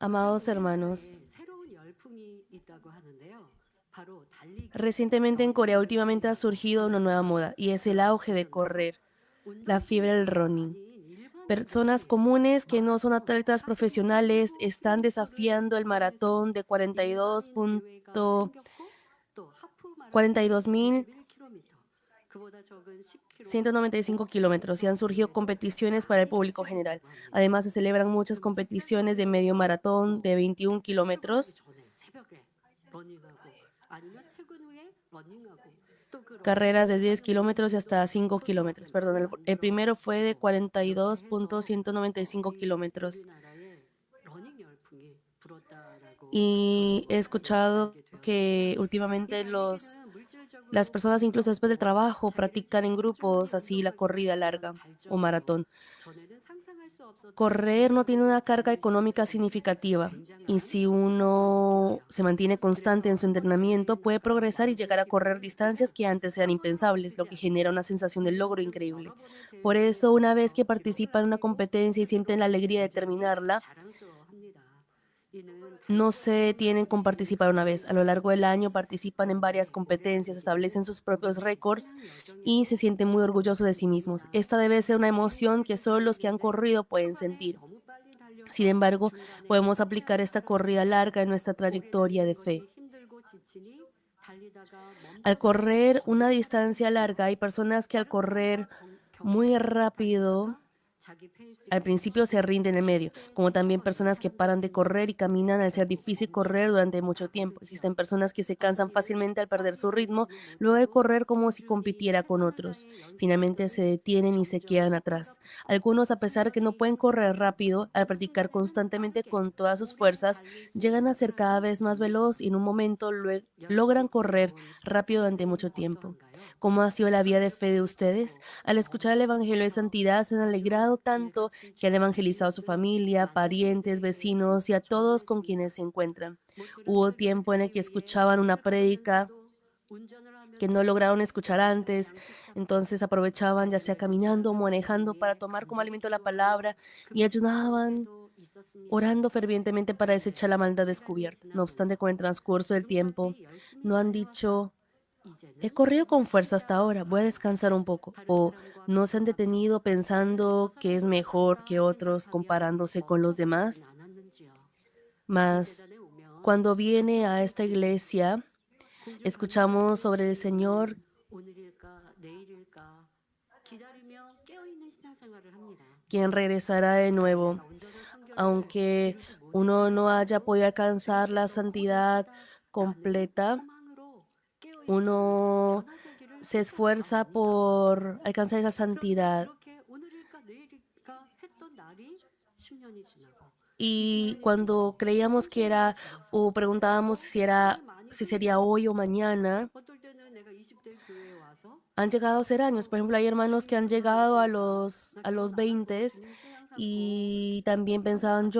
Amados hermanos, recientemente en Corea últimamente ha surgido una nueva moda y es el auge de correr, la fiebre del running. Personas comunes que no son atletas profesionales están desafiando el maratón de 42.195 kilómetros y han surgido competiciones para el público general. Además, se celebran muchas competiciones de medio maratón de 21 kilómetros, carreras de 10 kilómetros y hasta 5 kilómetros. Perdón, el primero fue de 42.195 kilómetros. Y he escuchado que últimamente las personas, incluso después del trabajo, practican en grupos así la corrida larga o maratón. Correr no tiene una carga económica significativa y si uno se mantiene constante en su entrenamiento, puede progresar y llegar a correr distancias que antes eran impensables, lo que genera una sensación de logro increíble. Por eso, una vez que participan en una competencia y sienten la alegría de terminarla, no se detienen con participar una vez. A lo largo del año participan en varias competencias, establecen sus propios récords y se sienten muy orgullosos de sí mismos. Esta debe ser una emoción que solo los que han corrido pueden sentir. Sin embargo, podemos aplicar esta corrida larga en nuestra trayectoria de fe. Al correr una distancia larga, hay personas que al correr muy rápido, al principio se rinden en medio, como también personas que paran de correr y caminan al ser difícil correr durante mucho tiempo. Existen personas que se cansan fácilmente al perder su ritmo, luego de correr como si compitiera con otros. Finalmente se detienen y se quedan atrás. Algunos, a pesar que no pueden correr rápido, al practicar constantemente con todas sus fuerzas, llegan a ser cada vez más veloz y en un momento logran correr rápido durante mucho tiempo. ¿Cómo ha sido la vida de fe de ustedes? Al escuchar el Evangelio de Santidad se han alegrado tanto que han evangelizado a su familia, parientes, vecinos y a todos con quienes se encuentran. Hubo tiempo en el que escuchaban una prédica que no lograron escuchar antes, entonces aprovechaban ya sea caminando o manejando para tomar como alimento la palabra y ayunaban orando fervientemente para desechar la maldad descubierta. No obstante, con el transcurso del tiempo, no han dicho: he corrido con fuerza hasta ahora, voy a descansar un poco. O no se han detenido pensando que es mejor que otros comparándose con los demás. Mas cuando viene a esta iglesia, escuchamos sobre el Señor, quien regresará de nuevo. Aunque uno no haya podido alcanzar la santidad completa, uno se esfuerza por alcanzar esa santidad. Y cuando creíamos que era, o preguntábamos si sería hoy o mañana, han llegado a ser años. Por ejemplo, hay hermanos que han llegado a los 20 y también pensaban,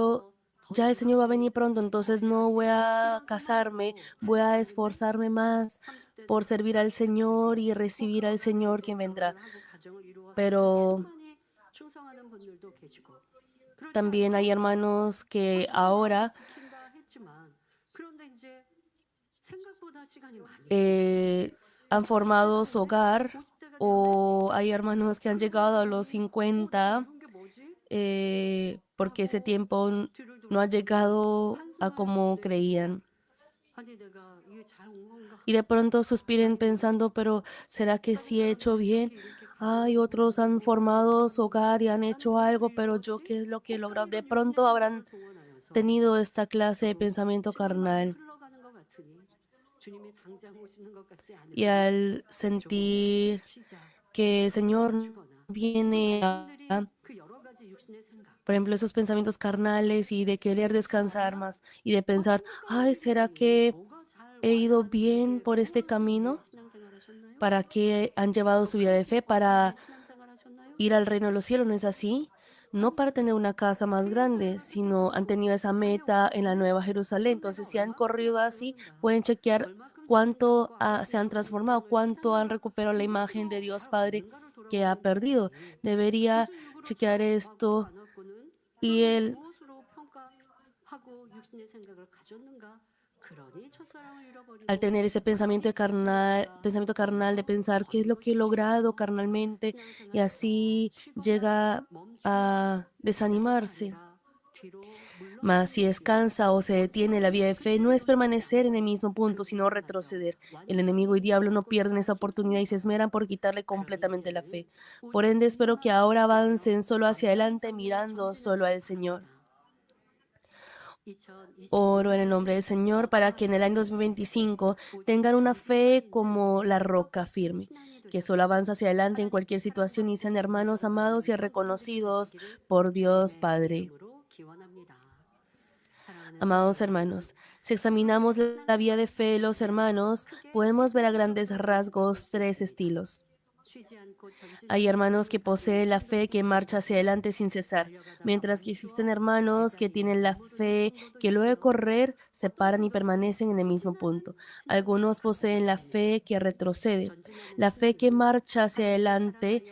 ya el Señor va a venir pronto, entonces no voy a casarme, voy a esforzarme más por servir al Señor y recibir al Señor quien vendrá. Pero también hay hermanos que ahora eh, han formado su hogar, o hay hermanos que han llegado a los 50 porque ese tiempo no ha llegado a como creían. Y de pronto suspiren pensando, pero ¿será que sí he hecho bien? Hay otros han formado su hogar y han hecho algo, pero yo qué es lo que he logrado. De pronto habrán tenido esta clase de pensamiento carnal y al sentir que el Señor viene por ejemplo, esos pensamientos carnales y de querer descansar más y de pensar, ay, ¿será que he ido bien por este camino? ¿Para qué han llevado su vida de fe? Para ir al reino de los cielos, ¿no es así? No para tener una casa más grande, sino han tenido esa meta en la Nueva Jerusalén. Entonces, si han corrido así, pueden chequear cuánto se han transformado, cuánto han recuperado la imagen de Dios Padre que ha perdido. Debería chequear esto y él Al tener ese pensamiento carnal de pensar qué es lo que he logrado carnalmente y así llega a desanimarse. Mas si descansa o se detiene la vida de fe, no es permanecer en el mismo punto, sino retroceder. El enemigo y diablo no pierden esa oportunidad y se esmeran por quitarle completamente la fe. Por ende, espero que ahora avancen solo hacia adelante mirando solo al Señor. Oro en el nombre del Señor para que en el año 2025 tengan una fe como la roca firme, que solo avanza hacia adelante en cualquier situación y sean hermanos amados y reconocidos por Dios Padre. Amados hermanos, si examinamos la vida de fe de los hermanos, podemos ver a grandes rasgos tres estilos. Hay hermanos que poseen la fe que marcha hacia adelante sin cesar, mientras que existen hermanos que tienen la fe que luego de correr se paran y permanecen en el mismo punto. Algunos poseen la fe que retrocede. La fe que marcha hacia adelante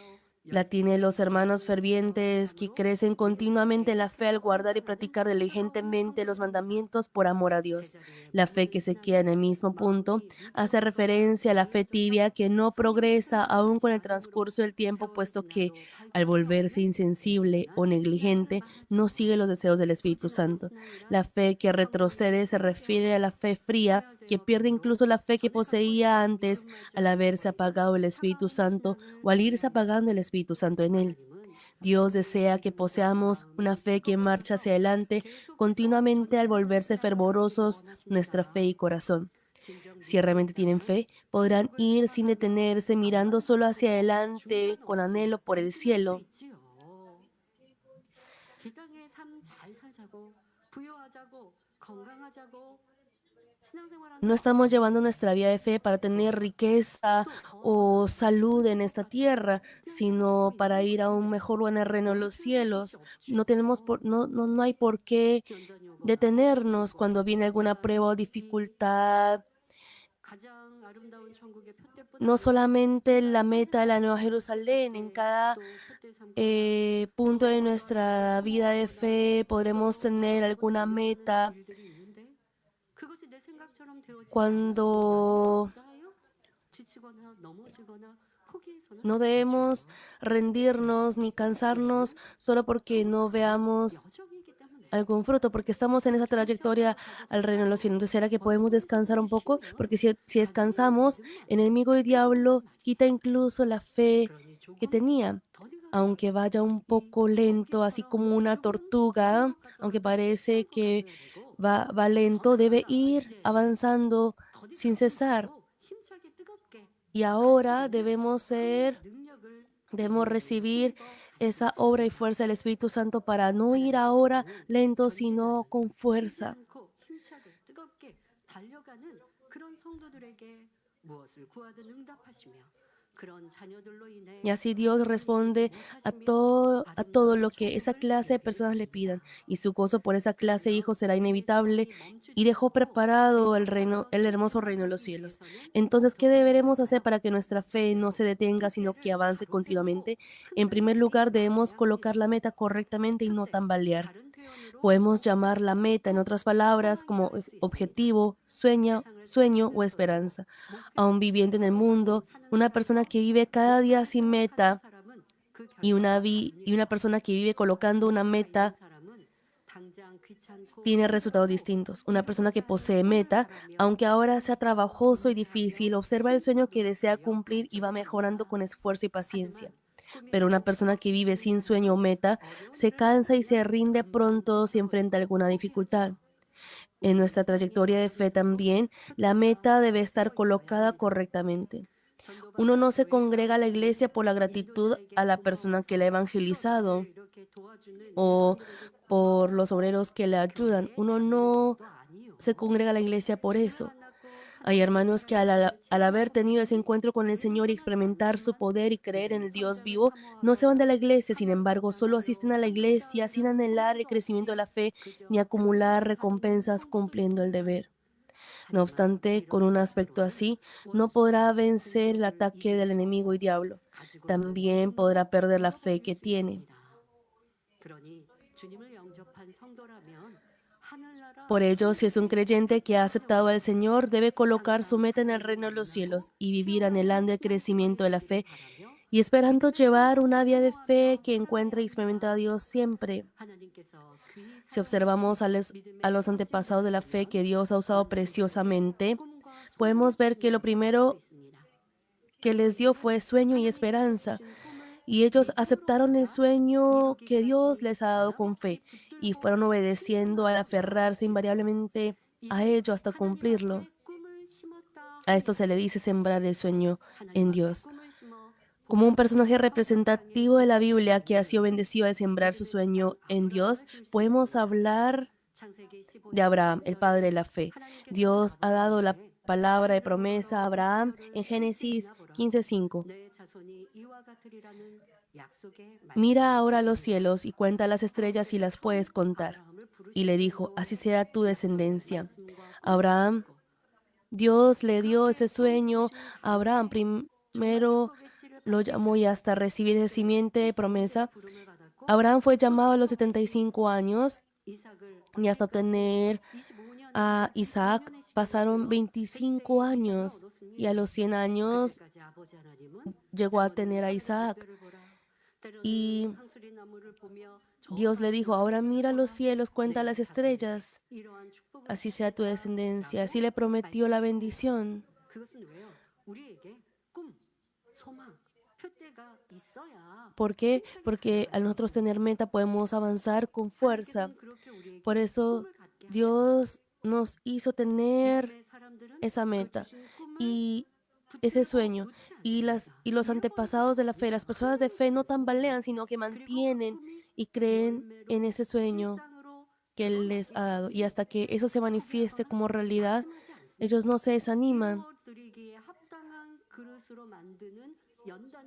la tienen los hermanos fervientes que crecen continuamente en la fe al guardar y practicar diligentemente los mandamientos por amor a Dios. La fe que se queda en el mismo punto hace referencia a la fe tibia que no progresa aún con el transcurso del tiempo, puesto que al volverse insensible o negligente no sigue los deseos del Espíritu Santo. La fe que retrocede se refiere a la fe fría que pierde incluso la fe que poseía antes al haberse apagado el Espíritu Santo o al irse apagando el Espíritu Santo en él. Dios desea que poseamos una fe que marcha hacia adelante continuamente al volverse fervorosos nuestra fe y corazón. Si realmente tienen fe, podrán ir sin detenerse mirando solo hacia adelante con anhelo por el cielo. No estamos llevando nuestra vida de fe para tener riqueza o salud en esta tierra, sino para ir a un mejor lugar en el reino de los cielos. No hay por qué detenernos cuando viene alguna prueba o dificultad. No solamente la meta de la Nueva Jerusalén, en cada punto de nuestra vida de fe podremos tener alguna meta. Cuando no debemos rendirnos ni cansarnos solo porque no veamos algún fruto, porque estamos en esa trayectoria al reino de los cielos. Entonces, ¿será que podemos descansar un poco? Porque si descansamos, el enemigo y diablo quita incluso la fe que tenía. Aunque vaya un poco lento, así como una tortuga, aunque parece que va lento, debe ir avanzando sin cesar. Y ahora debemos recibir esa obra y fuerza del Espíritu Santo para no ir ahora lento, sino con fuerza. Y así Dios responde a todo lo que esa clase de personas le pidan. Y su gozo por esa clase de hijos será inevitable. Y dejó preparado el reino, el hermoso reino de los cielos. Entonces, ¿qué deberemos hacer para que nuestra fe no se detenga, sino que avance continuamente? En primer lugar, debemos colocar la meta correctamente y no tambalear. Podemos llamar la meta, en otras palabras, como objetivo, sueño o esperanza. Aún viviendo en el mundo, una persona que vive cada día sin meta y una persona que vive colocando una meta tiene resultados distintos. Una persona que posee meta, aunque ahora sea trabajoso y difícil, observa el sueño que desea cumplir y va mejorando con esfuerzo y paciencia. Pero una persona que vive sin sueño o meta se cansa y se rinde pronto si enfrenta alguna dificultad. En nuestra trayectoria de fe también, la meta debe estar colocada correctamente. Uno no se congrega a la iglesia por la gratitud a la persona que le ha evangelizado o por los obreros que le ayudan. Uno no se congrega a la iglesia por eso. Hay hermanos que al haber tenido ese encuentro con el Señor y experimentar su poder y creer en el Dios vivo, no se van de la iglesia, sin embargo, solo asisten a la iglesia sin anhelar el crecimiento de la fe ni acumular recompensas cumpliendo el deber. No obstante, con un aspecto así, no podrá vencer el ataque del enemigo y diablo. También podrá perder la fe que tiene. Por ello, si es un creyente que ha aceptado al Señor, debe colocar su meta en el reino de los cielos y vivir anhelando el crecimiento de la fe y esperando llevar una vida de fe que encuentre y experimenta a Dios siempre. Si observamos a los antepasados de la fe que Dios ha usado preciosamente, podemos ver que lo primero que les dio fue sueño y esperanza, y ellos aceptaron el sueño que Dios les ha dado con fe y fueron obedeciendo al aferrarse invariablemente a ello hasta cumplirlo. A esto se le dice sembrar el sueño en Dios. Como un personaje representativo de la Biblia que ha sido bendecido al sembrar su sueño en Dios, podemos hablar de Abraham, el padre de la fe. Dios ha dado la palabra de promesa a Abraham en Génesis 15:5. Mira ahora los cielos y cuenta las estrellas si las puedes contar. Y le dijo, así será tu descendencia. Abraham, Dios le dio ese sueño a Abraham. Primero lo llamó y hasta recibir esa simiente de promesa. Abraham fue llamado a los 75 años y hasta obtener a Isaac pasaron 25 años y a los 100 años llegó a tener a Isaac. Y Dios le dijo, ahora mira los cielos, cuenta las estrellas, así sea tu descendencia. Así le prometió la bendición. ¿Por qué? Porque al nosotros tener meta podemos avanzar con fuerza. Por eso Dios nos hizo tener esa meta y ese sueño. Y los antepasados de la fe, las personas de fe no tambalean, sino que mantienen y creen en ese sueño que Él les ha dado. Y hasta que eso se manifieste como realidad, ellos no se desaniman.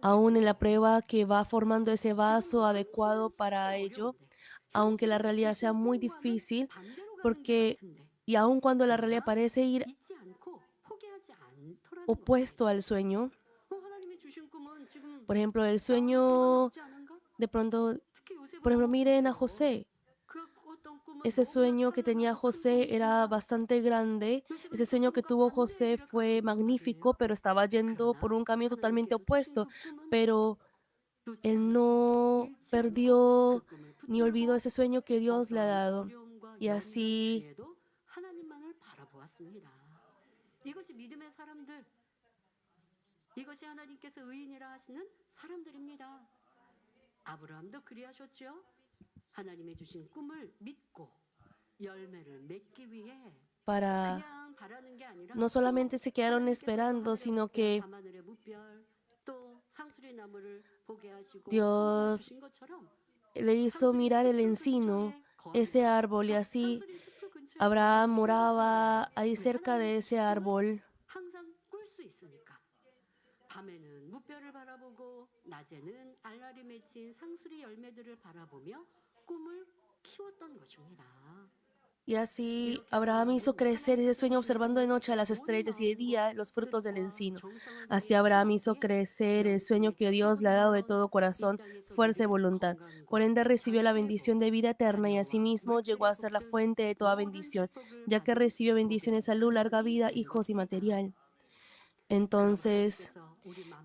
Aún en la prueba que va formando ese vaso adecuado para ello, aunque la realidad sea muy difícil, porque y aun cuando la realidad parece ir opuesto al sueño, por ejemplo, el sueño de pronto, por ejemplo, miren a José. Ese sueño que tenía José era bastante grande. Ese sueño que tuvo José fue magnífico, pero estaba yendo por un camino totalmente opuesto. Pero él no perdió ni olvidó ese sueño que Dios le ha dado. Y así para no solamente se quedaron esperando, sino que Dios le hizo mirar el encino, ese árbol, y así Abraham moraba ahí cerca de ese árbol. Y así Abraham hizo crecer ese sueño observando de noche a las estrellas y de día los frutos del encino. Así Abraham hizo crecer el sueño que Dios le ha dado de todo corazón, fuerza y voluntad. Por ende recibió la bendición de vida eterna y asimismo llegó a ser la fuente de toda bendición, ya que recibió bendiciones de salud, larga vida, hijos y material. Entonces,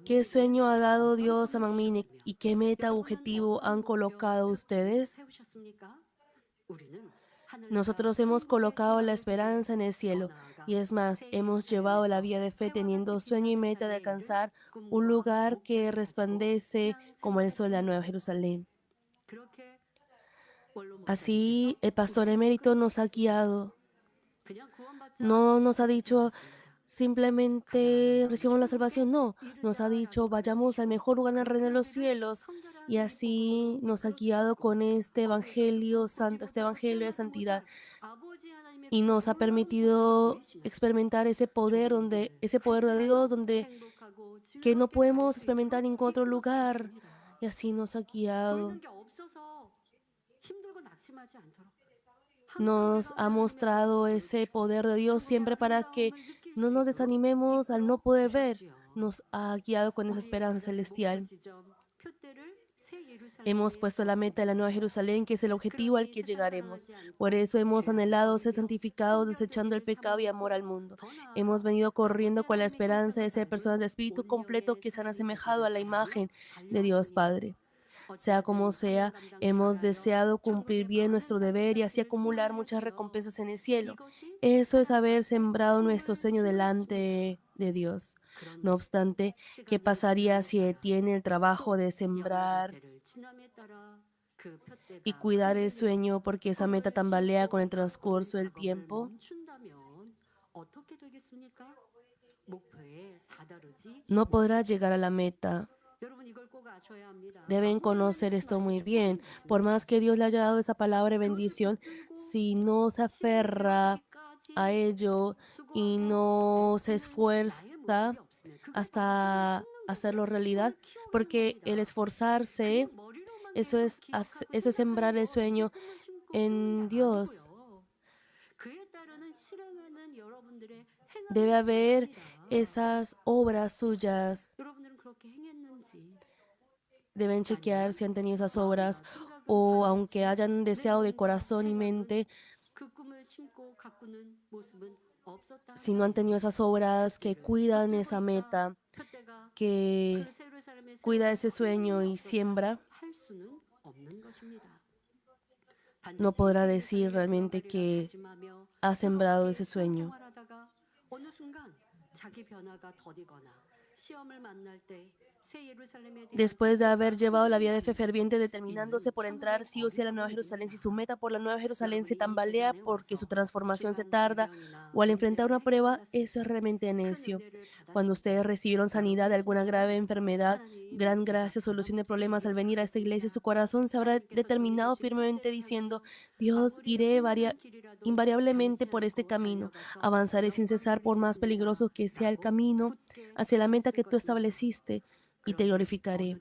¿qué sueño ha dado Dios a Manmini y qué meta objetivo han colocado ustedes? Nosotros hemos colocado la esperanza en el cielo y es más, hemos llevado la vía de fe teniendo sueño y meta de alcanzar un lugar que resplandece como el sol en la Nueva Jerusalén. Así el pastor emérito nos ha guiado. No nos ha dicho simplemente recibamos la salvación, no. Nos ha dicho vayamos al mejor lugar en el reino de los cielos y así nos ha guiado con este evangelio santo, este evangelio de santidad y nos ha permitido experimentar ese poder de Dios que no podemos experimentar en ningún otro lugar y así nos ha guiado. Nos ha mostrado ese poder de Dios siempre para que no nos desanimemos al no poder ver. Nos ha guiado con esa esperanza celestial. Hemos puesto la meta de la Nueva Jerusalén, que es el objetivo al que llegaremos. Por eso hemos anhelado ser santificados, desechando el pecado y amor al mundo. Hemos venido corriendo con la esperanza de ser personas de espíritu completo que se han asemejado a la imagen de Dios Padre. Sea como sea, hemos deseado cumplir bien nuestro deber y así acumular muchas recompensas en el cielo. Eso es haber sembrado nuestro sueño delante de Dios. No obstante, ¿qué pasaría si detiene el trabajo de sembrar y cuidar el sueño porque esa meta tambalea con el transcurso del tiempo? No podrá llegar a la meta. Deben conocer esto muy bien. Por más que Dios le haya dado esa palabra de bendición, si no se aferra a ello y no se esfuerza hasta hacerlo realidad, porque el esforzarse, eso es sembrar el sueño en Dios. Debe haber esas obras suyas. Deben chequear si han tenido esas obras o aunque hayan deseado de corazón y mente, si no han tenido esas obras que cuidan esa meta, que cuida ese sueño y siembra, no podrá decir realmente que ha sembrado ese sueño. Después de haber llevado la vida de fe ferviente, determinándose por entrar sí o sí a la Nueva Jerusalén, si su meta por la Nueva Jerusalén se tambalea porque su transformación se tarda o al enfrentar una prueba, eso es realmente necio. Cuando ustedes recibieron sanidad de alguna grave enfermedad, gran gracia, solución de problemas al venir a esta iglesia, su corazón se habrá determinado firmemente diciendo: Dios, iré invariablemente por este camino, avanzaré sin cesar por más peligroso que sea el camino hacia la meta que tú estableciste y te glorificaré.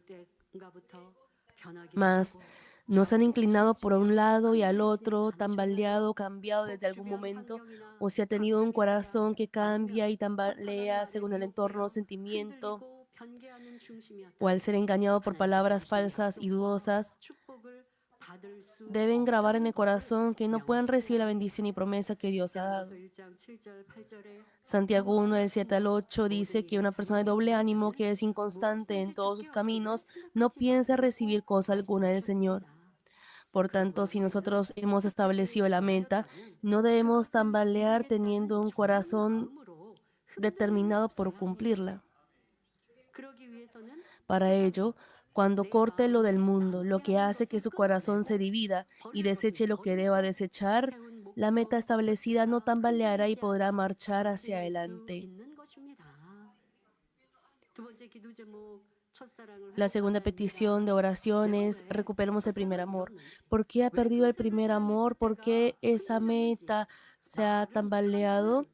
Mas no se han inclinado por un lado y al otro, tambaleado, cambiado desde algún momento, o se ha tenido un corazón que cambia y tambalea según el entorno o sentimiento, o al ser engañado por palabras falsas y dudosas. Deben grabar en el corazón que no pueden recibir la bendición y promesa que Dios ha dado. Santiago 1, del 7 al 8 dice que una persona de doble ánimo que es inconstante en todos sus caminos no piensa recibir cosa alguna del Señor. Por tanto, si nosotros hemos establecido la meta, no debemos tambalear teniendo un corazón determinado por cumplirla. Para ello, cuando corte lo del mundo, lo que hace que su corazón se divida y deseche lo que deba desechar, la meta establecida no tambaleará y podrá marchar hacia adelante. La segunda petición de oración es: recuperemos el primer amor. ¿Por qué ha perdido el primer amor? ¿Por qué esa meta se ha tambaleado?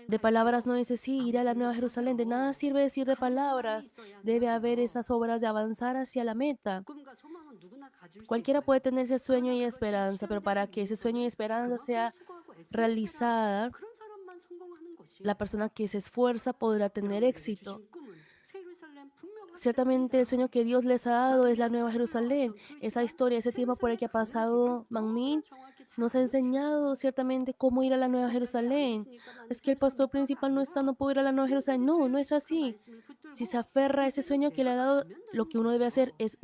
De palabras no dice: sí, iré a la Nueva Jerusalén. De nada sirve decir de palabras. Debe haber esas obras de avanzar hacia la meta. Cualquiera puede tener ese sueño y esperanza, pero para que ese sueño y esperanza sea realizada, la persona que se esfuerza podrá tener éxito. Ciertamente el sueño que Dios les ha dado es la Nueva Jerusalén. Esa historia, ese tiempo por el que ha pasado Manmin, nos ha enseñado ciertamente cómo ir a la Nueva Jerusalén. Es que el pastor principal no está, no puedo ir a la Nueva Jerusalén. No, no es así. Si se aferra a ese sueño que le ha dado, lo que uno debe hacer es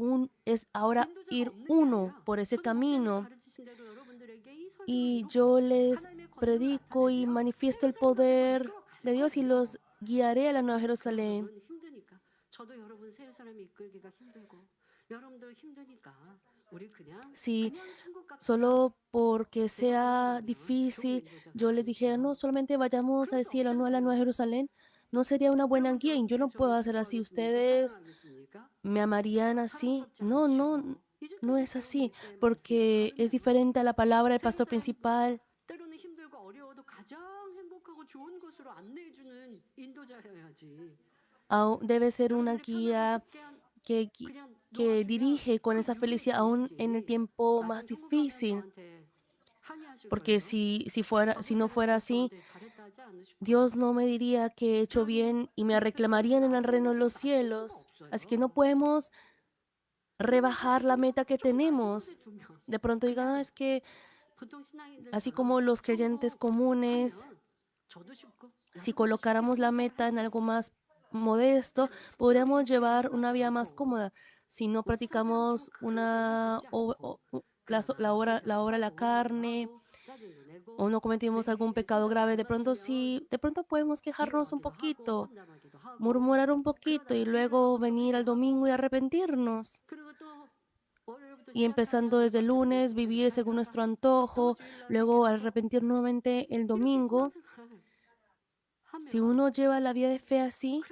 ahora ir uno por ese camino. Y yo les predico y manifiesto el poder de Dios y los guiaré a la Nueva Jerusalén. Si solo porque sea difícil yo les dijera: no, solamente vayamos al cielo, no a la Nueva Jerusalén, no sería una buena guía y yo no puedo hacer así. ¿Ustedes me amarían así? No, no, no es así, porque es diferente a la palabra del pastor principal. Debe ser una guía que, que dirige con esa felicidad aún en el tiempo más difícil. Porque si no fuera así, Dios no me diría que he hecho bien y me reclamarían en el reino de los cielos. Así que no podemos rebajar la meta que tenemos. De pronto digan, "Ah, es que así como los creyentes comunes, si colocáramos la meta en algo más modesto, podríamos llevar una vida más cómoda. Si no practicamos la obra de la carne o no cometimos algún pecado grave, de pronto sí, de pronto podemos quejarnos un poquito, murmurar un poquito y luego venir al domingo y arrepentirnos. Y empezando desde el lunes, vivir según nuestro antojo, luego arrepentir nuevamente el domingo. Si uno lleva la vida de fe así,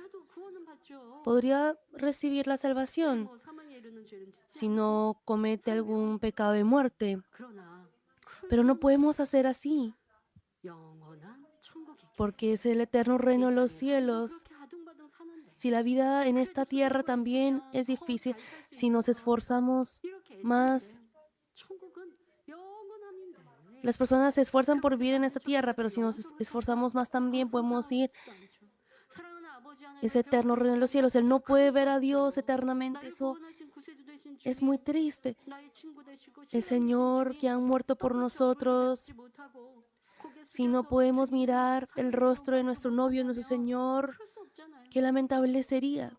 podría recibir la salvación si no comete algún pecado de muerte. Pero no podemos hacer así, porque es el eterno reino de los cielos. Si la vida en esta tierra también es difícil, si nos esforzamos más, las personas se esfuerzan por vivir en esta tierra, pero si nos esforzamos más también podemos ir ese eterno reino de los cielos. Él no puede ver a Dios eternamente. Eso es muy triste. El Señor que han muerto por nosotros, si no podemos mirar el rostro de nuestro novio, nuestro Señor, qué lamentable sería.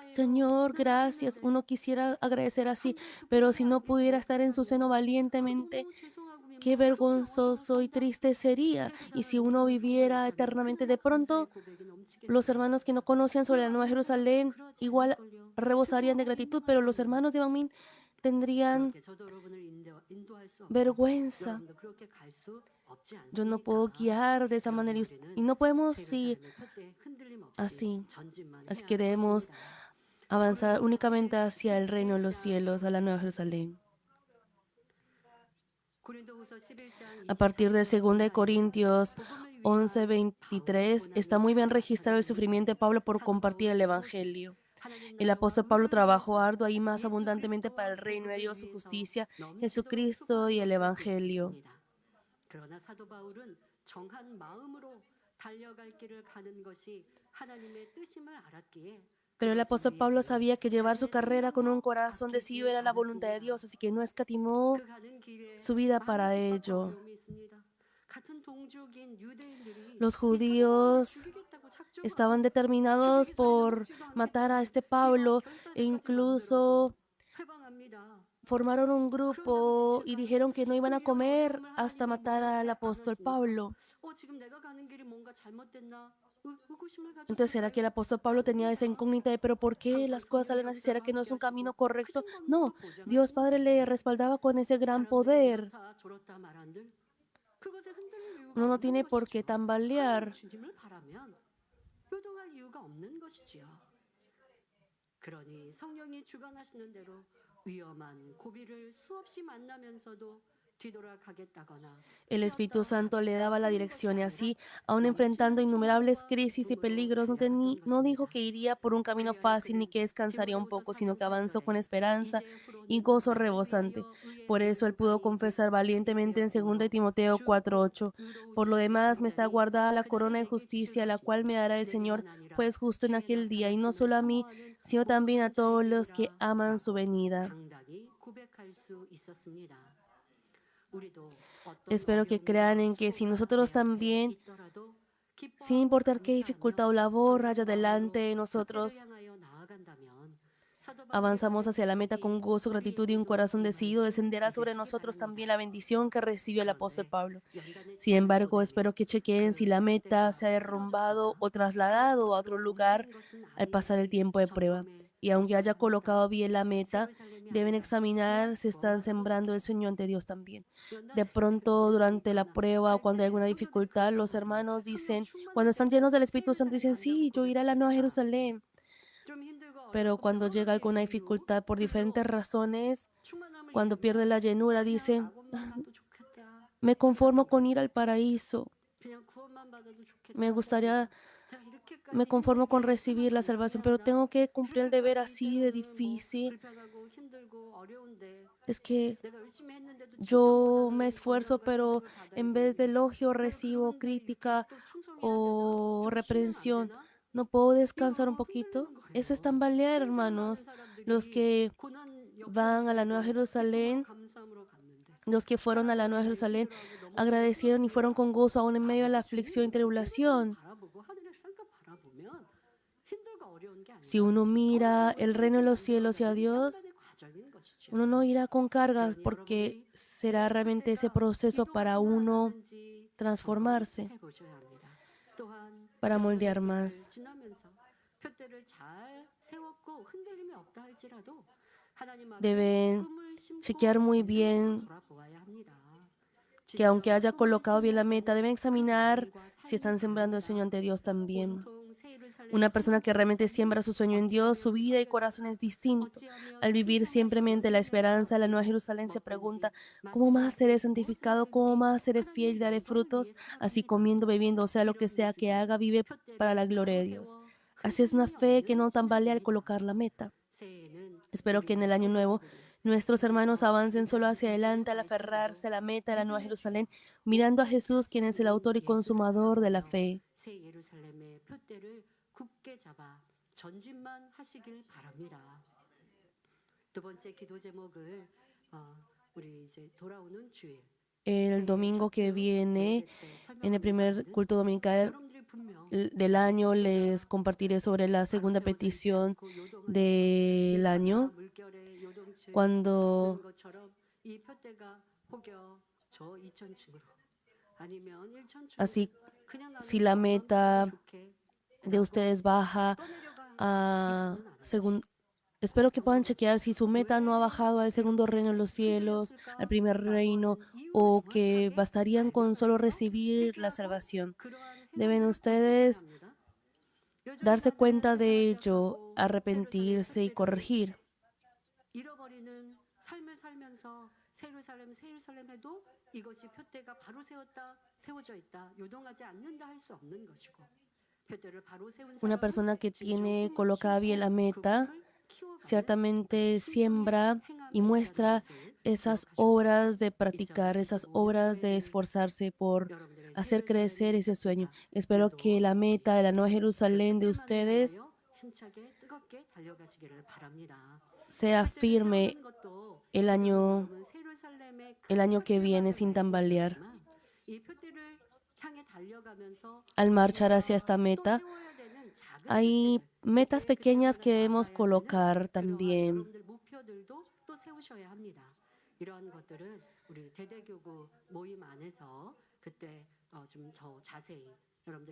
Señor, gracias. Uno quisiera agradecer así, pero si no pudiera estar en su seno valientemente, qué vergonzoso y triste sería. Y si uno viviera eternamente, de pronto, los hermanos que no conocían sobre la Nueva Jerusalén igual rebosarían de gratitud, pero los hermanos de Banmin tendrían vergüenza. Yo no puedo guiar de esa manera y no podemos ir así. Así que debemos avanzar únicamente hacia el reino de los cielos, a la Nueva Jerusalén. A partir de 2 Corintios 11:23 está muy bien registrado el sufrimiento de Pablo por compartir el Evangelio. El apóstol Pablo trabajó arduo y más abundantemente para el reino de Dios, su justicia, Jesucristo y el Evangelio. Pero el apóstol Pablo sabía que llevar su carrera con un corazón decidido era la voluntad de Dios, así que no escatimó su vida para ello. Los judíos estaban determinados por matar a este Pablo e incluso formaron un grupo y dijeron que no iban a comer hasta matar al apóstol Pablo. Entonces, ¿será que el apóstol Pablo tenía esa incógnita de, pero por qué las cosas salen así? ¿Será que no es un camino correcto? No, Dios Padre le respaldaba con ese gran poder. Uno no tiene por qué tambalear. El Espíritu Santo le daba la dirección y así, aun enfrentando innumerables crisis y peligros, no dijo que iría por un camino fácil ni que descansaría un poco, sino que avanzó con esperanza y gozo rebosante. Por eso él pudo confesar valientemente en 2 Timoteo 4:8. Por lo demás, me está guardada la corona de justicia, la cual me dará el Señor, pues justo en aquel día, y no solo a mí, sino también a todos los que aman su venida. Espero que crean en que si nosotros también, sin importar qué dificultad o labor haya delante de nosotros, avanzamos hacia la meta con gozo, gratitud y un corazón decidido, descenderá sobre nosotros también la bendición que recibió el apóstol Pablo. Sin embargo, espero que chequeen si la meta se ha derrumbado o trasladado a otro lugar al pasar el tiempo de prueba. Y aunque haya colocado bien la meta, deben examinar si están sembrando el sueño ante Dios también. De pronto, durante la prueba o cuando hay alguna dificultad, los hermanos dicen, cuando están llenos del Espíritu Santo, dicen, sí, yo iré a la Nueva Jerusalén. Pero cuando llega alguna dificultad por diferentes razones, cuando pierde la llenura, dicen, me conformo con ir al paraíso. Me conformo con recibir la salvación, pero tengo que cumplir el deber así de difícil. Es que yo me esfuerzo, pero en vez de elogio recibo crítica o reprensión. ¿No puedo descansar un poquito? Eso es tambalear, hermanos. Los que van a la Nueva Jerusalén, los que fueron a la Nueva Jerusalén, agradecieron y fueron con gozo aún en medio de la aflicción y tribulación. Si uno mira el reino de los cielos y a Dios, uno no irá con cargas porque será realmente ese proceso para uno transformarse, para moldear más. Deben chequear muy bien que aunque haya colocado bien la meta, deben examinar si están sembrando el sueño ante Dios también. Una persona que realmente siembra su sueño en Dios, su vida y corazón es distinto. Al vivir simplemente la esperanza de la Nueva Jerusalén se pregunta, ¿cómo más seré santificado? ¿Cómo más seré fiel y daré frutos? Así comiendo, bebiendo, o sea, lo que sea que haga, vive para la gloria de Dios. Así es una fe que no tambalea al colocar la meta. Espero que en el año nuevo nuestros hermanos avancen solo hacia adelante al aferrarse a la meta de la Nueva Jerusalén, mirando a Jesús, quien es el autor y consumador de la fe. El domingo que viene, en el primer culto dominical del año, les compartiré sobre la segunda petición del año, cuando así, si la meta de ustedes baja a espero que puedan chequear si su meta no ha bajado al segundo reino de los cielos, al primer reino, o que bastarían con solo recibir la salvación. Deben ustedes darse cuenta de ello, arrepentirse y corregir. Una persona que tiene colocada bien la meta, ciertamente siembra y muestra esas obras de practicar, esas obras de esforzarse por hacer crecer ese sueño. Espero que la meta de la Nueva Jerusalén de ustedes sea firme el año que viene sin tambalear. Al marchar hacia esta meta, hay metas pequeñas que debemos colocar también.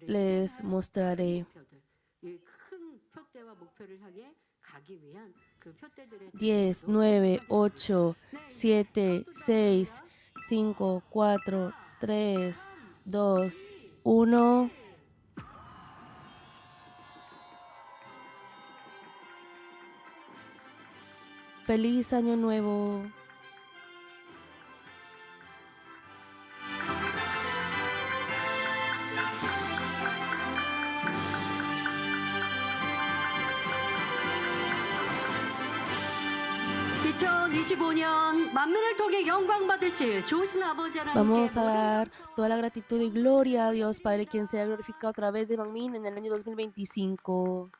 Les mostraré 10, 9, 8, 7, 6, 5, 4, 3, 2, 1. Feliz Año Nuevo. Vamos a dar toda la gratitud y gloria a Dios Padre, quien sea glorificado a través de Manmin en el año 2025.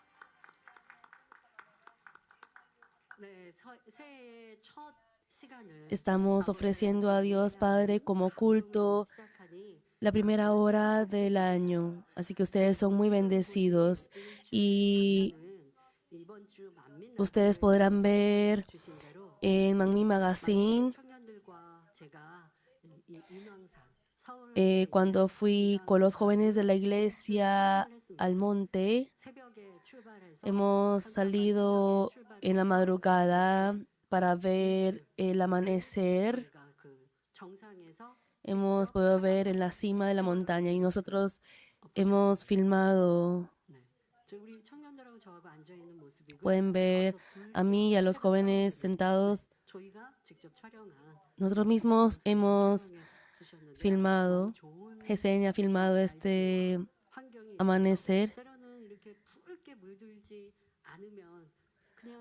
Estamos ofreciendo a Dios Padre como culto la primera hora del año, así que ustedes son muy bendecidos y ustedes podrán ver en Manmin Magazine cuando fui con los jóvenes de la iglesia al monte. Hemos salido en la madrugada para ver el amanecer. Hemos podido ver en la cima de la montaña y nosotros hemos filmado. Pueden ver a mí y a los jóvenes sentados. Nosotros mismos hemos filmado. Jesenia ha filmado este amanecer.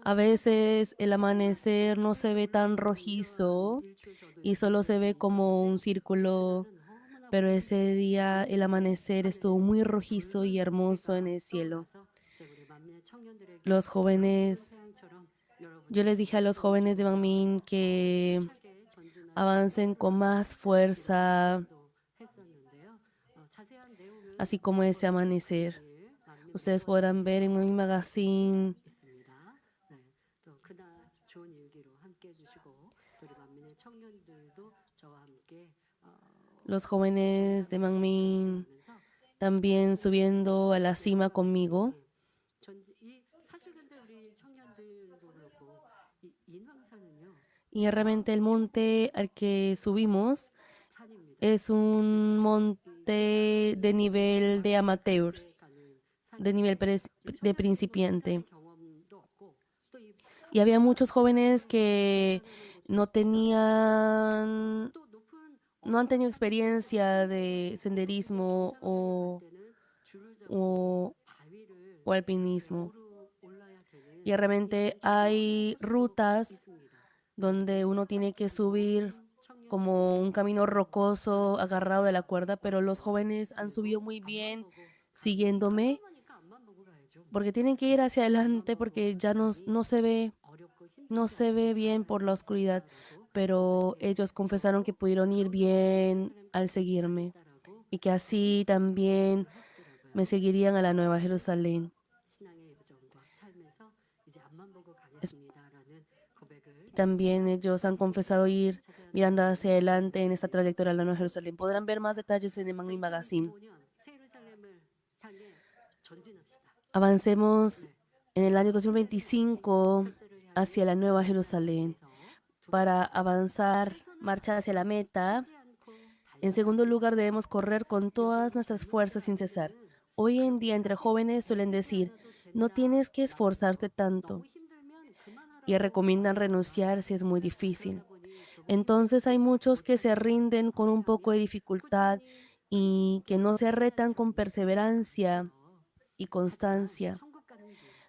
A veces el amanecer no se ve tan rojizo y solo se ve como un círculo, pero ese día el amanecer estuvo muy rojizo y hermoso en el cielo. los jóvenes, yo les dije a los jóvenes de Bangmin que avancen con más fuerza, así como ese amanecer. Ustedes podrán ver en mi magazine los jóvenes de Bangmin también subiendo a la cima conmigo. Y realmente el monte al que subimos es un monte de nivel de amateurs, de nivel de principiante. Y había muchos jóvenes que no tenían, no han tenido experiencia de senderismo o, o alpinismo. Y realmente hay rutas donde uno tiene que subir como un camino rocoso agarrado de la cuerda, pero los jóvenes han subido muy bien siguiéndome porque tienen que ir hacia adelante porque ya no se ve bien por la oscuridad, pero ellos confesaron que pudieron ir bien al seguirme y que así también me seguirían a la Nueva Jerusalén. También ellos han confesado ir mirando hacia adelante en esta trayectoria a la Nueva Jerusalén. Podrán ver más detalles en el Mangmi Magazine. Avancemos en el año 2025 hacia la Nueva Jerusalén. Para avanzar, marchar hacia la meta, en segundo lugar debemos correr con todas nuestras fuerzas sin cesar. Hoy en día entre jóvenes suelen decir, no tienes que esforzarte tanto y recomiendan renunciar si es muy difícil. Entonces hay muchos que se rinden con un poco de dificultad y que no se retan con perseverancia y constancia.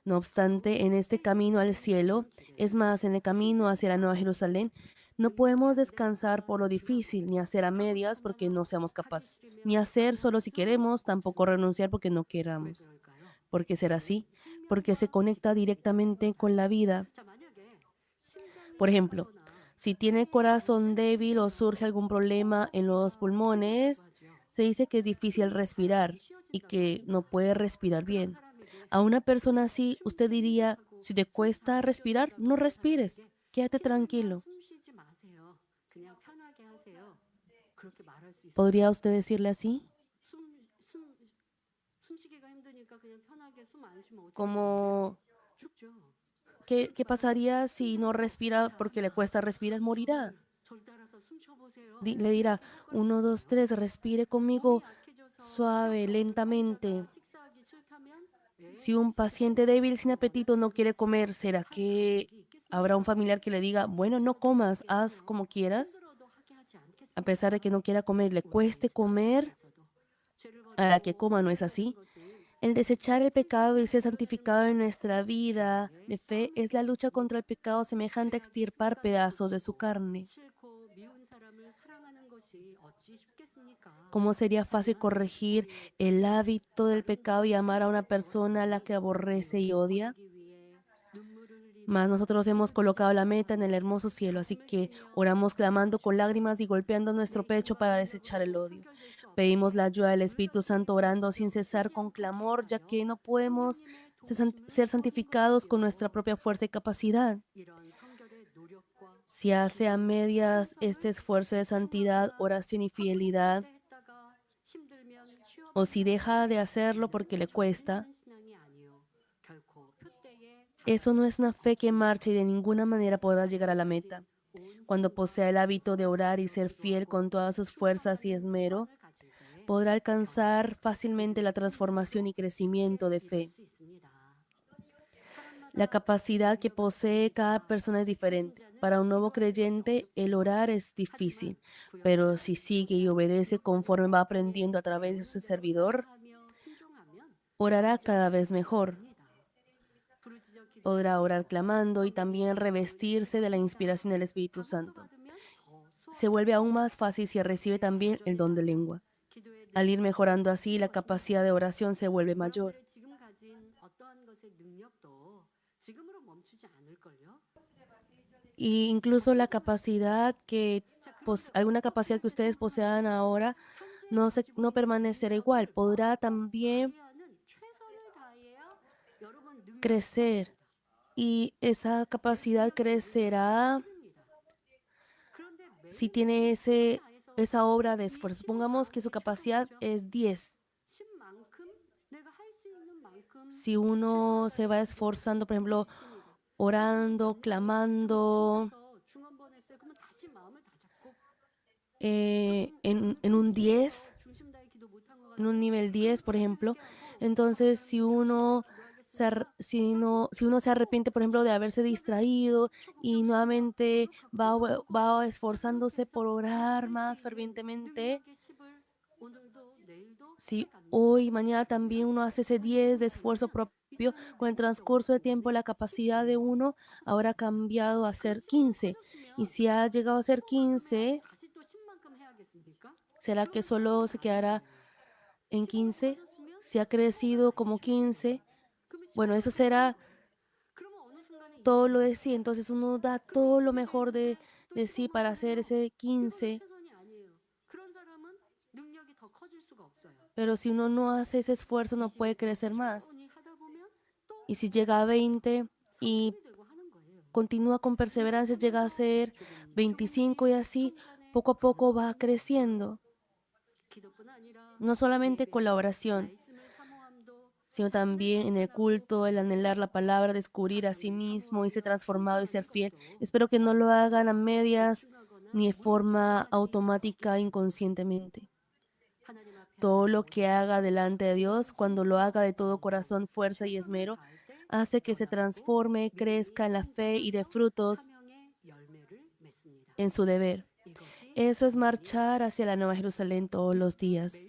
No obstante, en este camino al cielo, es más, en el camino hacia la Nueva Jerusalén, no podemos descansar por lo difícil, ni hacer a medias porque no seamos capaces, ni hacer solo si queremos, tampoco renunciar porque no queramos. ¿Por qué será así? Porque se conecta directamente con la vida. Por ejemplo, si tiene corazón débil o surge algún problema en los pulmones, se dice que es difícil respirar y que no puede respirar bien. A una persona así, usted diría, si te cuesta respirar, no respires, quédate tranquilo. ¿Podría usted decirle así? Como, ¿qué pasaría si no respira porque le cuesta respirar? Morirá. Le dirá, 1, 2, 3, respire conmigo suave, lentamente. Si un paciente débil sin apetito no quiere comer, ¿será que habrá un familiar que le diga, bueno, no comas, haz como quieras? A pesar de que no quiera comer, le cueste comer, hará que coma, ¿no es así? El desechar el pecado y ser santificado en nuestra vida de fe es la lucha contra el pecado semejante a extirpar pedazos de su carne. ¿Cómo sería fácil corregir el hábito del pecado y amar a una persona a la que aborrece y odia? Mas nosotros hemos colocado la meta en el hermoso cielo, así que oramos clamando con lágrimas y golpeando nuestro pecho para desechar el odio. Pedimos la ayuda del Espíritu Santo orando sin cesar con clamor, ya que no podemos ser santificados con nuestra propia fuerza y capacidad. Si hace a medias este esfuerzo de santidad, oración y fidelidad, o si deja de hacerlo porque le cuesta, eso no es una fe que marcha y de ninguna manera podrá llegar a la meta. Cuando posea el hábito de orar y ser fiel con todas sus fuerzas y esmero, podrá alcanzar fácilmente la transformación y crecimiento de fe. La capacidad que posee cada persona es diferente. Para un nuevo creyente, el orar es difícil, pero si sigue y obedece conforme va aprendiendo a través de su servidor, orará cada vez mejor. Podrá orar clamando y también revestirse de la inspiración del Espíritu Santo. Se vuelve aún más fácil si recibe también el don de lengua. Al ir mejorando así, la capacidad de oración se vuelve mayor. Y incluso la capacidad que, alguna capacidad que ustedes posean ahora no permanecerá igual. Podrá también crecer y esa capacidad crecerá si tiene esa obra de esfuerzo. Supongamos que su capacidad es 10. Si uno se va esforzando, por ejemplo, orando, clamando, en un 10, en un nivel 10, por ejemplo, entonces si uno se arrepiente, por ejemplo, de haberse distraído y nuevamente va esforzándose por orar más fervientemente, si hoy, mañana también uno hace ese 10 de esfuerzo propio, con el transcurso de tiempo la capacidad de uno ahora ha cambiado a ser 15. Y si ha llegado a ser 15, ¿será que solo se quedará en 15? Si ha crecido como 15, bueno, eso será todo lo de sí. Entonces uno da todo lo mejor de sí para hacer ese 15. Pero si uno no hace ese esfuerzo, no puede crecer más. Y si llega a 20 y continúa con perseverancia, llega a ser 25 y así, poco a poco va creciendo. No solamente con la oración, sino también en el culto, el anhelar la palabra, descubrir a sí mismo y ser transformado y ser fiel. Espero que no lo hagan a medias ni de forma automática, inconscientemente. Todo lo que haga delante de Dios, cuando lo haga de todo corazón, fuerza y esmero, hace que se transforme, crezca en la fe y de frutos en su deber. Eso es marchar hacia la Nueva Jerusalén todos los días.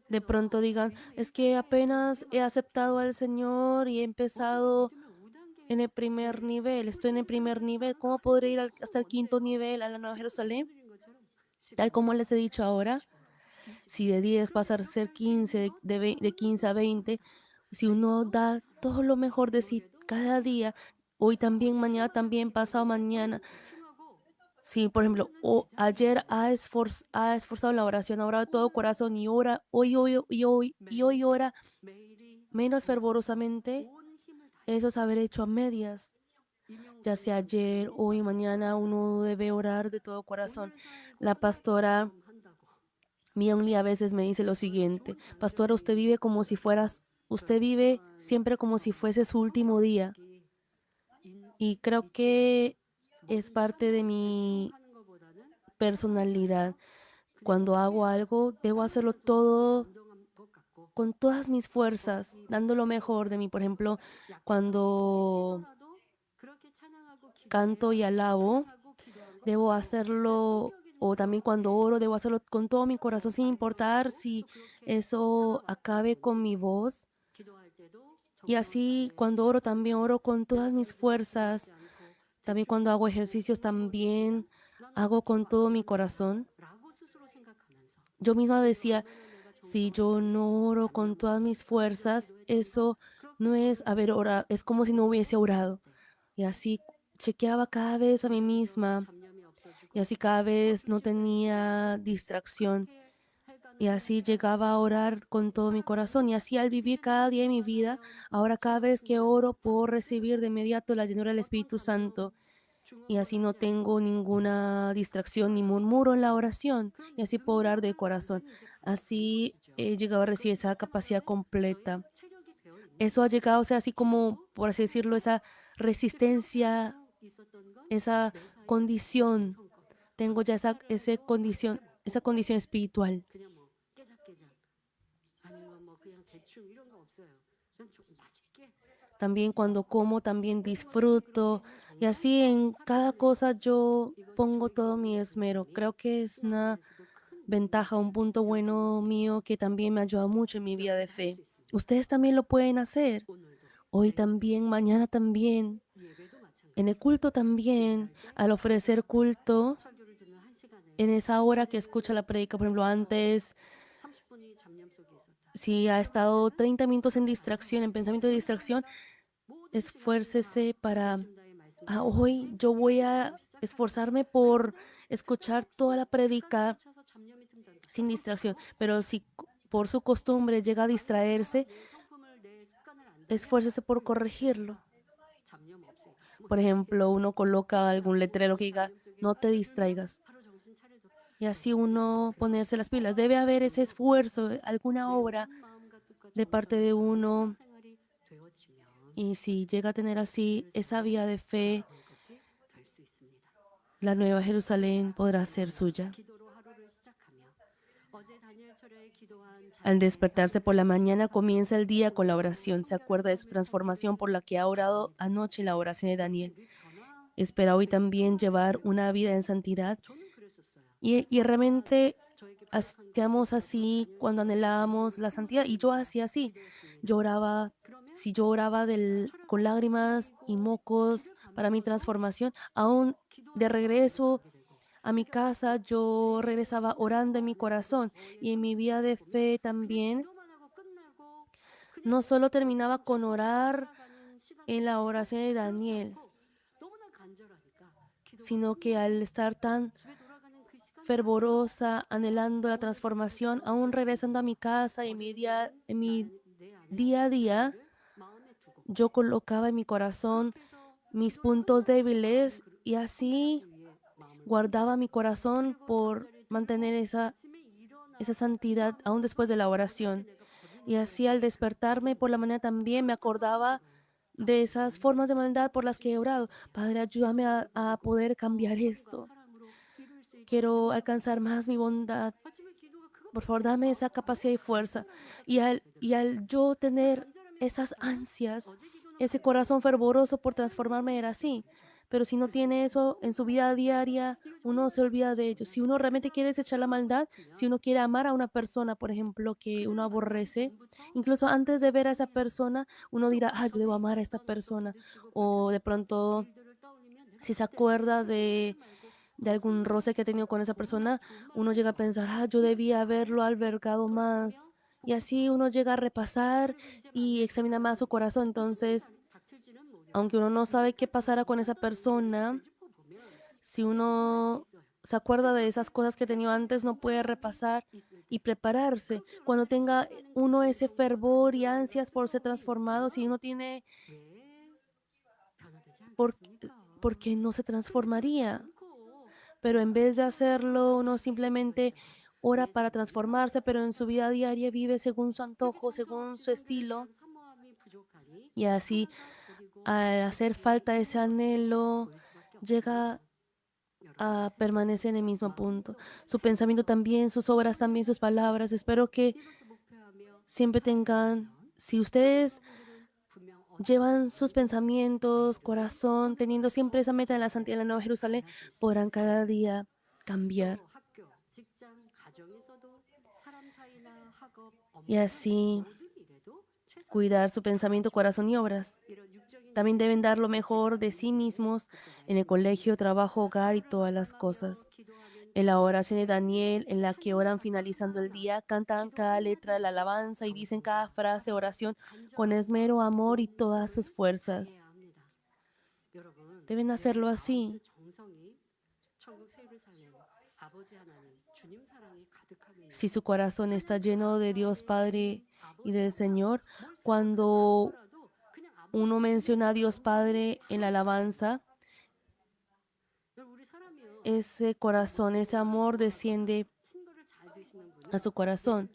De pronto digan, es que apenas he aceptado al Señor y he empezado en el primer nivel, estoy en el primer nivel, ¿cómo podré ir hasta el quinto nivel, a la Nueva Jerusalén? Tal como les he dicho ahora, si de 10 pasa a ser 15, de 15 a 20, si uno da todo lo mejor de sí cada día, hoy también, mañana también, pasado mañana, si por ejemplo, ayer ha esforzado en la oración, ha orado de todo corazón y ora, hoy ora menos fervorosamente, eso es haber hecho a medias. Ya sea ayer, hoy, mañana, uno debe orar de todo corazón. La pastora Myung Lee a veces me dice lo siguiente: pastora, usted vive siempre como si fuese su último día. Y creo que es parte de mi personalidad. Cuando hago algo, debo hacerlo todo con todas mis fuerzas, dando lo mejor de mí. Por ejemplo, cuando canto y alabo, debo hacerlo, o también cuando oro, debo hacerlo con todo mi corazón, sin importar si eso acabe con mi voz. Y así, cuando oro, también oro con todas mis fuerzas. También cuando hago ejercicios, también hago con todo mi corazón. Yo misma decía, si yo no oro con todas mis fuerzas, eso no es haber orado, es como si no hubiese orado. Y así chequeaba cada vez a mí misma, y así cada vez no tenía distracción. Y así llegaba a orar con todo mi corazón. Y así al vivir cada día de mi vida, ahora cada vez que oro puedo recibir de inmediato la llenura del Espíritu Santo. Y así no tengo ninguna distracción ni murmuro en la oración. Y así puedo orar de corazón. Así he llegado a recibir esa capacidad completa. Eso ha llegado, o sea, así como, por así decirlo, esa resistencia, esa condición. Tengo ya esa condición espiritual. También cuando como, también disfruto. Y así en cada cosa yo pongo todo mi esmero. Creo que es una ventaja, un punto bueno mío que también me ha ayudado mucho en mi vida de fe. Ustedes también lo pueden hacer. Hoy también, mañana también, en el culto también, al ofrecer culto, en esa hora que escucha la prédica, por ejemplo, antes, si ha estado 30 minutos en distracción, en pensamiento de distracción, esfuércese para, hoy yo voy a esforzarme por escuchar toda la prédica sin distracción, pero si por su costumbre llega a distraerse, esfuércese por corregirlo. Por ejemplo, uno coloca algún letrero que diga, no te distraigas. Y así uno ponerse las pilas. Debe haber ese esfuerzo, alguna obra de parte de uno. Y si llega a tener así esa vía de fe, la Nueva Jerusalén podrá ser suya. Al despertarse por la mañana, comienza el día con la oración. Se acuerda de su transformación por la que ha orado anoche en la oración de Daniel. Espera hoy también llevar una vida en santidad. Y realmente hacíamos así cuando anhelábamos la santidad. Y yo hacía así. Lloraba, si yo oraba con lágrimas y mocos para mi transformación, aún de regreso a mi casa, yo regresaba orando en mi corazón y en mi vida de fe también. No solo terminaba con orar en la oración de Daniel, sino que al estar tan fervorosa, anhelando la transformación, aún regresando a mi casa y en mi día a día, yo colocaba en mi corazón mis puntos débiles y así guardaba mi corazón por mantener esa santidad aún después de la oración. Y así al despertarme por la mañana también me acordaba de esas formas de maldad por las que he orado. Padre, ayúdame a poder cambiar esto. Quiero alcanzar más mi bondad. Por favor, dame esa capacidad y fuerza. Y al yo tener esas ansias, ese corazón fervoroso por transformarme era así. Pero si no tiene eso en su vida diaria, uno se olvida de ello. Si uno realmente quiere desechar la maldad, si uno quiere amar a una persona, por ejemplo, que uno aborrece, incluso antes de ver a esa persona, uno dirá, yo debo amar a esta persona. O de pronto, si se acuerda de algún roce que ha tenido con esa persona, uno llega a pensar, yo debía haberlo albergado más. Y así uno llega a repasar y examina más su corazón. Entonces, aunque uno no sabe qué pasará con esa persona, si uno se acuerda de esas cosas que tenía antes, no puede repasar y prepararse. Cuando tenga uno ese fervor y ansias por ser transformado, si uno tiene, ¿por, por qué no se transformaría? Pero en vez de hacerlo, uno simplemente ora para transformarse, pero en su vida diaria vive según su antojo, según su estilo. Y así, al hacer falta ese anhelo, llega a permanecer en el mismo punto. Su pensamiento también, sus obras también, sus palabras. Espero que siempre tengan, si ustedes llevan sus pensamientos, corazón, teniendo siempre esa meta de la santidad de la Nueva Jerusalén, podrán cada día cambiar. Y así cuidar su pensamiento, corazón y obras. También deben dar lo mejor de sí mismos en el colegio, trabajo, hogar y todas las cosas. En la oración de Daniel, en la que oran finalizando el día, cantan cada letra de la alabanza y dicen cada frase, oración, con esmero, amor y todas sus fuerzas. Deben hacerlo así. Si su corazón está lleno de Dios Padre y del Señor, cuando uno menciona a Dios Padre en la alabanza, ese corazón, ese amor desciende a su corazón.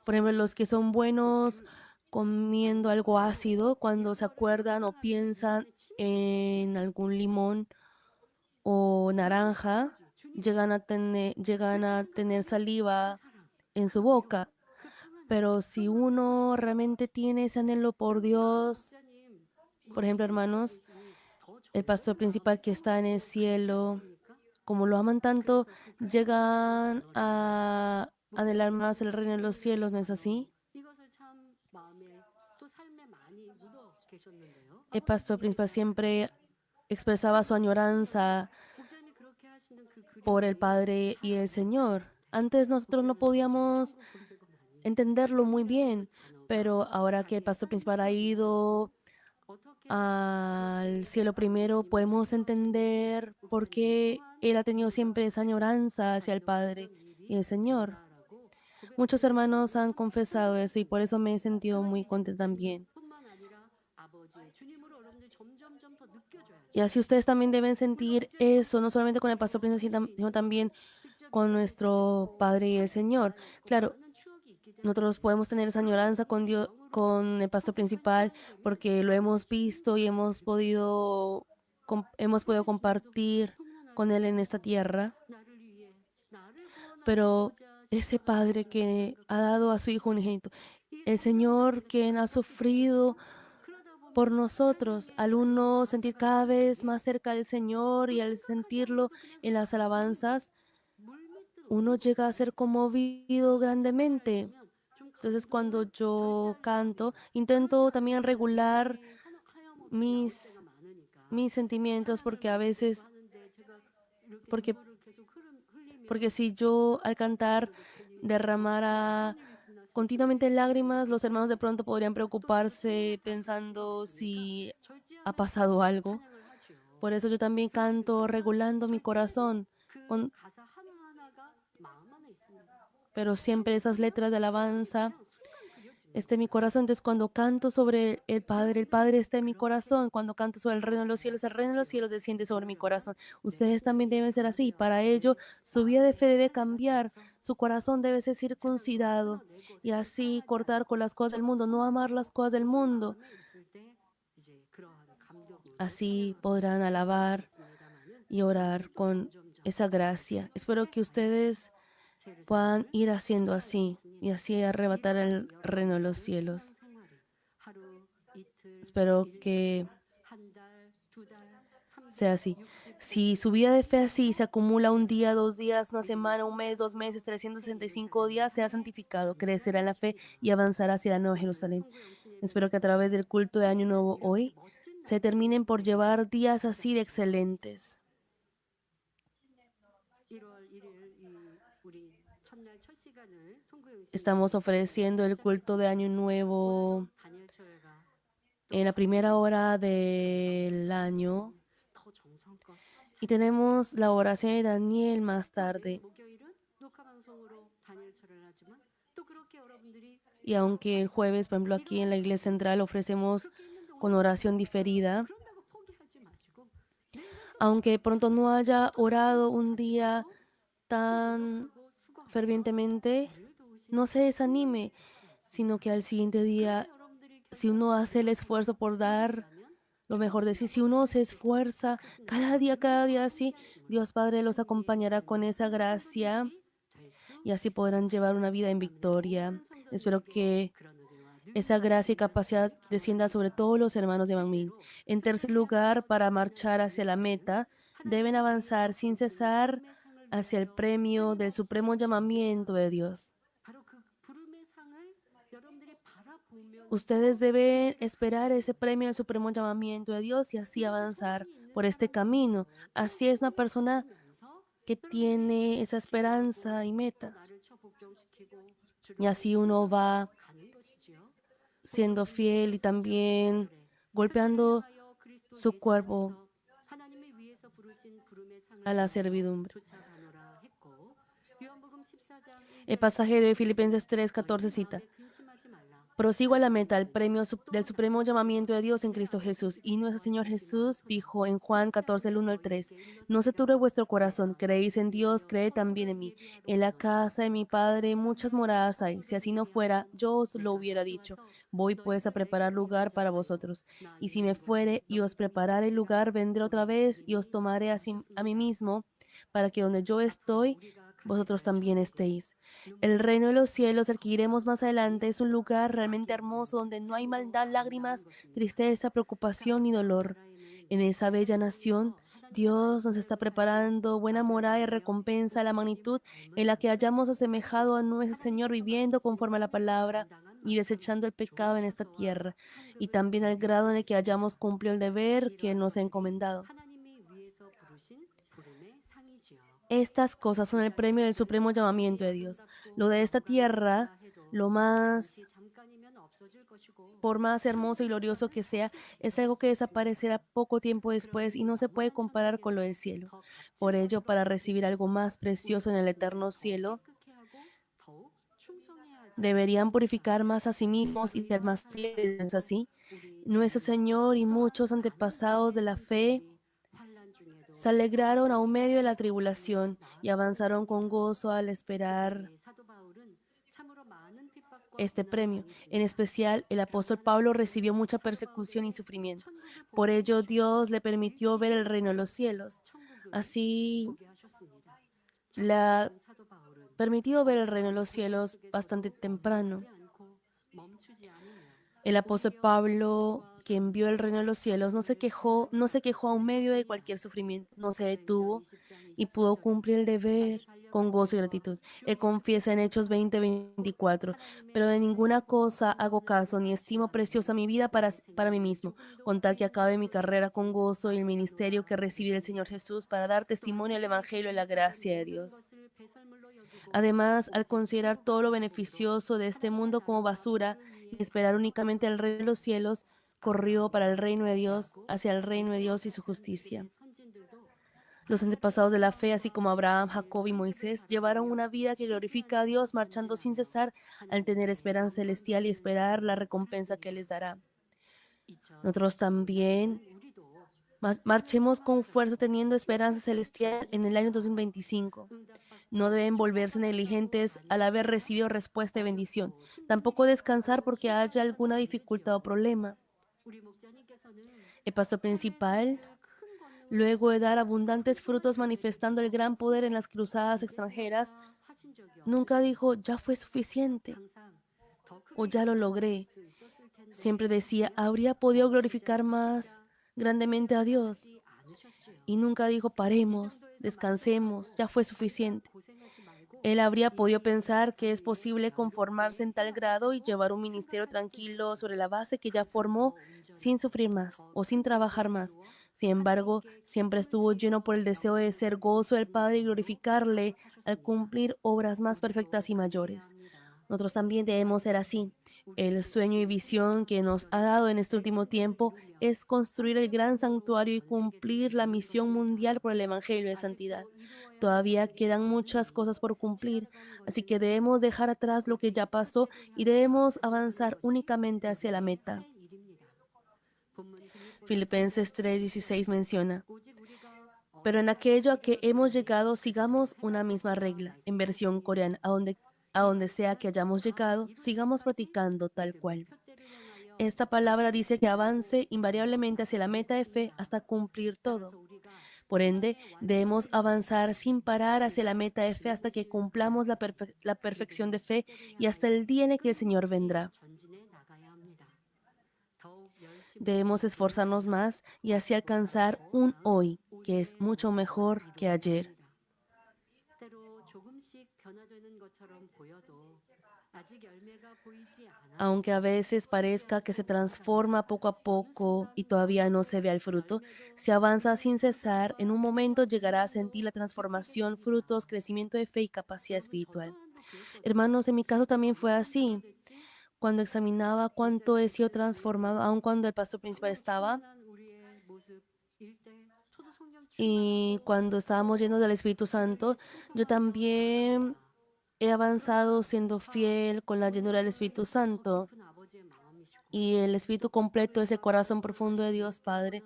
Por ejemplo, los que son buenos comiendo algo ácido, cuando se acuerdan o piensan en algún limón o naranja, llegan a tener saliva en su boca. Pero si uno realmente tiene ese anhelo por Dios, por ejemplo, hermanos, el pastor principal que está en el cielo, como lo aman tanto, llegan a anhelar más el reino de los cielos, ¿no es así? El pastor principal siempre expresaba su añoranza por el Padre y el Señor. Antes nosotros no podíamos entenderlo muy bien, pero ahora que el pastor principal ha ido al cielo primero, podemos entender por qué él ha tenido siempre esa añoranza hacia el Padre y el Señor. Muchos hermanos han confesado eso y por eso me he sentido muy contenta también. Y así ustedes también deben sentir eso, no solamente con el pastor principal, sino también con nuestro Padre y el Señor. Claro, nosotros podemos tener esa añoranza con Dios, con el pastor principal, porque lo hemos visto y hemos podido compartir con él en esta tierra. Pero ese Padre que ha dado a su Hijo unigénito, el Señor quien ha sufrido por nosotros, al uno sentir cada vez más cerca del Señor y al sentirlo en las alabanzas, uno llega a ser conmovido grandemente. Entonces, cuando yo canto, intento también regular mis, mis sentimientos porque a veces, porque, porque si yo al cantar derramara continuamente lágrimas, los hermanos de pronto podrían preocuparse pensando si ha pasado algo. Por eso yo también canto regulando mi corazón, con- pero siempre esas letras de alabanza está en mi corazón. Entonces, cuando canto sobre el Padre está en mi corazón. Cuando canto sobre el reino de los cielos, el reino de los cielos desciende sobre mi corazón. Ustedes también deben ser así. Para ello, su vida de fe debe cambiar. Su corazón debe ser circuncidado y así cortar con las cosas del mundo, no amar las cosas del mundo. Así podrán alabar y orar con esa gracia. Espero que ustedes puedan ir haciendo así y así arrebatar el reino de los cielos. Espero que sea así. Si su vida de fe así se acumula un día, 2 días, una semana, un mes, 2 meses, 365 días, sea santificado, crecerá en la fe y avanzará hacia la Nueva Jerusalén. Espero que a través del culto de Año Nuevo hoy se terminen por llevar días así de excelentes. Estamos ofreciendo el culto de Año Nuevo en la primera hora del año y tenemos la oración de Daniel más tarde. Y aunque el jueves, por ejemplo, aquí en la Iglesia Central ofrecemos con oración diferida, aunque de pronto no haya orado un día tan fervientemente, no se desanime, sino que al siguiente día, si uno hace el esfuerzo por dar lo mejor de sí, si uno se esfuerza cada día así, Dios Padre los acompañará con esa gracia y así podrán llevar una vida en victoria. Espero que esa gracia y capacidad descienda sobre todos los hermanos de Manmin. En tercer lugar, para marchar hacia la meta, deben avanzar sin cesar hacia el premio del supremo llamamiento de Dios. Ustedes deben esperar ese premio del supremo llamamiento de Dios y así avanzar por este camino. Así es una persona que tiene esa esperanza y meta. Y así uno va siendo fiel y también golpeando su cuerpo a la servidumbre. El pasaje de Filipenses 3:14 cita: prosigo a la meta, el premio del supremo llamamiento de Dios en Cristo Jesús. Y nuestro Señor Jesús dijo en Juan 14, el 1 al 3, no se turbe vuestro corazón, creéis en Dios, creed también en mí. En la casa de mi Padre muchas moradas hay. Si así no fuera, yo os lo hubiera dicho. Voy pues a preparar lugar para vosotros. Y si me fuere y os preparare el lugar, vendré otra vez y os tomaré a mí mismo, para que donde yo estoy, vosotros también estéis. El reino de los cielos, al que iremos más adelante, es un lugar realmente hermoso donde no hay maldad, lágrimas, tristeza, preocupación ni dolor. En esa bella nación, Dios nos está preparando buena morada y recompensa a la magnitud en la que hayamos asemejado a nuestro Señor viviendo conforme a la palabra y desechando el pecado en esta tierra, y también al grado en el que hayamos cumplido el deber que nos ha encomendado. Estas cosas son el premio del supremo llamamiento de Dios. Lo de esta tierra, por más hermoso y glorioso que sea, es algo que desaparecerá poco tiempo después y no se puede comparar con lo del cielo. Por ello, para recibir algo más precioso en el eterno cielo, deberían purificar más a sí mismos y ser más fieles, ¿no es así? Nuestro Señor y muchos antepasados de la fe se alegraron aún medio de la tribulación y avanzaron con gozo al esperar este premio. En especial, el apóstol Pablo recibió mucha persecución y sufrimiento. Por ello, Dios le permitió ver el reino de los cielos. Así, le ha permitido ver el reino de los cielos bastante temprano. El apóstol Pablo, que envió el reino de los cielos, no se quejó aún medio de cualquier sufrimiento, no se detuvo y pudo cumplir el deber con gozo y gratitud. Él confiesa en Hechos 20:24, pero de ninguna cosa hago caso, ni estimo preciosa mi vida para mí mismo, con tal que acabe mi carrera con gozo y el ministerio que recibí del Señor Jesús para dar testimonio del Evangelio y la gracia de Dios. Además, al considerar todo lo beneficioso de este mundo como basura y esperar únicamente al reino de los cielos, corrió para el reino de Dios, hacia el reino de Dios y su justicia. Los antepasados de la fe, así como Abraham, Jacob y Moisés, llevaron una vida que glorifica a Dios, marchando sin cesar al tener esperanza celestial y esperar la recompensa que les dará. Nosotros también marchemos con fuerza teniendo esperanza celestial en el año 2025. No deben volverse negligentes al haber recibido respuesta de bendición. Tampoco descansar porque haya alguna dificultad o problema. El pastor principal, luego de dar abundantes frutos manifestando el gran poder en las cruzadas extranjeras, nunca dijo, ya fue suficiente o ya lo logré. Siempre decía, habría podido glorificar más grandemente a Dios. Y nunca dijo, paremos, descansemos, ya fue suficiente. Él habría podido pensar que es posible conformarse en tal grado y llevar un ministerio tranquilo sobre la base que ya formó sin sufrir más o sin trabajar más. Sin embargo, siempre estuvo lleno por el deseo de ser gozo del Padre y glorificarle al cumplir obras más perfectas y mayores. Nosotros también debemos ser así. El sueño y visión que nos ha dado en este último tiempo es construir el gran santuario y cumplir la misión mundial por el Evangelio de Santidad. Todavía quedan muchas cosas por cumplir, así que debemos dejar atrás lo que ya pasó y debemos avanzar únicamente hacia la meta. Filipenses 3:16 menciona, pero en aquello a que hemos llegado sigamos una misma regla, en versión coreana, a donde sea que hayamos llegado, sigamos practicando tal cual. Esta palabra dice que avance invariablemente hacia la meta de fe hasta cumplir todo. Por ende, debemos avanzar sin parar hacia la meta de fe hasta que cumplamos la perfección de fe y hasta el día en el que el Señor vendrá. Debemos esforzarnos más y así alcanzar un hoy que es mucho mejor que ayer. Aunque a veces parezca que se transforma poco a poco y todavía no se ve el fruto, si avanza sin cesar, en un momento llegará a sentir la transformación, frutos, crecimiento de fe y capacidad espiritual. Hermanos, en mi caso también fue así. Cuando examinaba cuánto he sido transformado, aun cuando el pastor principal estaba, y cuando estábamos llenos del Espíritu Santo, yo también he avanzado siendo fiel con la llenura del Espíritu Santo y el Espíritu completo, ese corazón profundo de Dios Padre.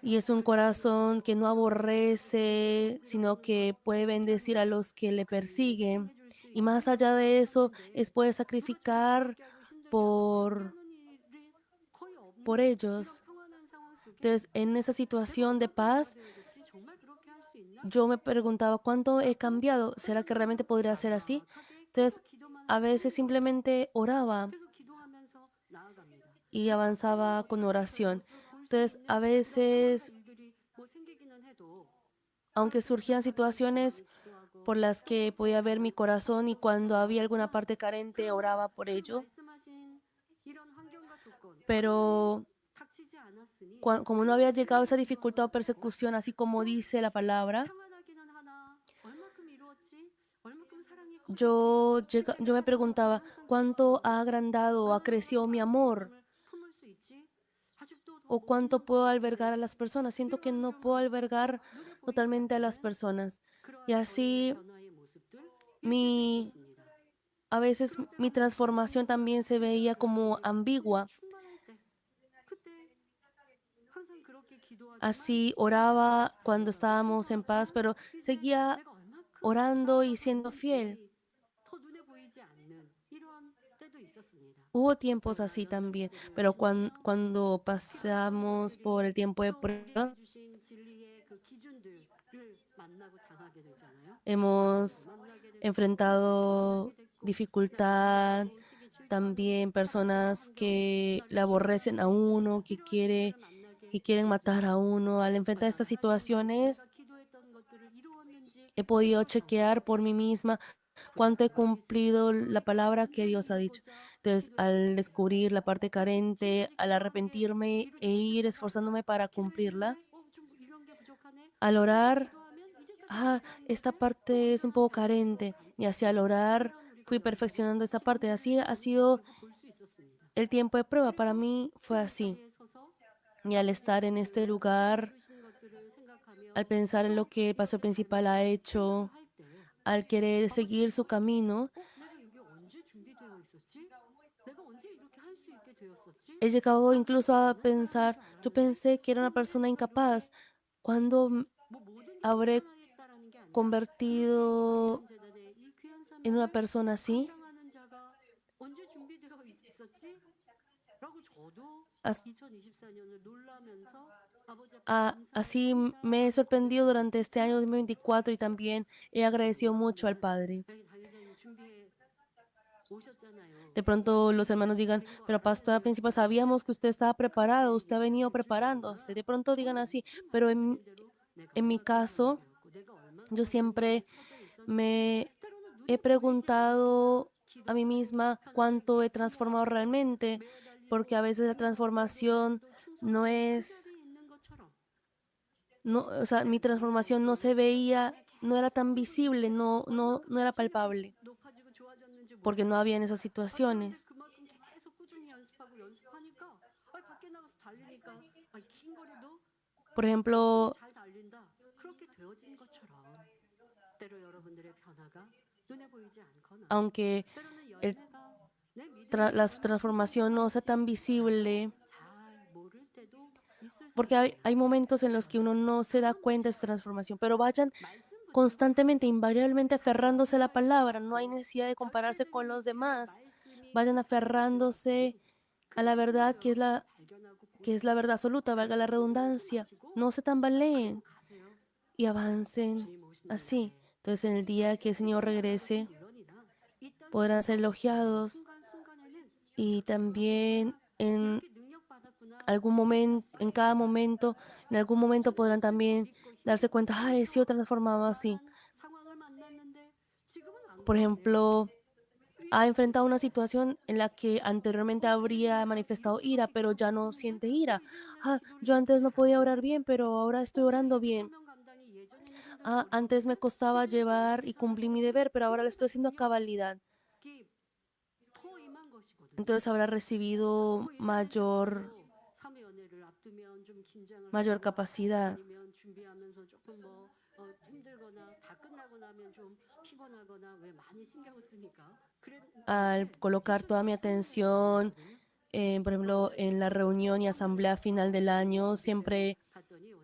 Y es un corazón que no aborrece, sino que puede bendecir a los que le persiguen. Y más allá de eso, es poder sacrificar por, por ellos. Entonces, en esa situación de paz, yo me preguntaba, ¿cuánto he cambiado? ¿Será que realmente podría ser así? Entonces, a veces simplemente oraba y avanzaba con oración. Entonces, a veces, aunque surgían situaciones por las que podía ver mi corazón y cuando había alguna parte carente, oraba por ello, pero como no había llegado esa dificultad o persecución, así como dice la palabra, yo me preguntaba, ¿cuánto ha agrandado o ha crecido mi amor? ¿O cuánto puedo albergar a las personas? Siento que no puedo albergar totalmente a las personas. Y así mi, a veces mi transformación también se veía como ambigua. Así oraba cuando estábamos en paz, pero seguía orando y siendo fiel. Hubo tiempos así también, pero cuando pasamos por el tiempo de prueba, hemos enfrentado dificultad, también personas que le aborrecen a uno, que quieren matar a uno. Al enfrentar estas situaciones, he podido chequear por mí misma cuánto he cumplido la palabra que Dios ha dicho. Entonces, al descubrir la parte carente, al arrepentirme e ir esforzándome para cumplirla, al orar, esta parte es un poco carente, y así al orar fui perfeccionando esa parte. Así ha sido el tiempo de prueba. Para mí fue así. Y al estar en este lugar, al pensar en lo que el pastor principal ha hecho, al querer seguir su camino, he llegado incluso a pensar, yo pensé que era una persona incapaz. ¿Cuándo habré convertido en una persona así? As- Así me he sorprendido durante este año 2024 y también he agradecido mucho al Padre. De pronto los hermanos digan, pero pastora principal, sabíamos que usted estaba preparado, usted ha venido preparándose. De pronto digan así, pero en mi caso, yo siempre me he preguntado a mí misma cuánto he transformado realmente, porque a veces la transformación no es, no, o sea, mi transformación no se veía, no era tan visible, no era palpable, porque no había en esas situaciones. Por ejemplo, aunque el la transformación no sea tan visible, porque hay momentos en los que uno no se da cuenta de su transformación, pero vayan constantemente, invariablemente aferrándose a la palabra, no hay necesidad de compararse con los demás, vayan aferrándose a la verdad que es la verdad absoluta, valga la redundancia, no se tambaleen y avancen así. Entonces, en el día que el Señor regrese, podrán ser elogiados y también en cada momento, en algún momento podrán también darse cuenta, he sido transformado así. Por ejemplo, ha enfrentado una situación en la que anteriormente habría manifestado ira, pero ya no siente ira. Yo antes no podía orar bien, pero ahora estoy orando bien. Antes me costaba llevar y cumplir mi deber, pero ahora lo estoy haciendo a cabalidad. Entonces habrá recibido mayor capacidad. Al colocar toda mi atención, por ejemplo, en la reunión y asamblea final del año, siempre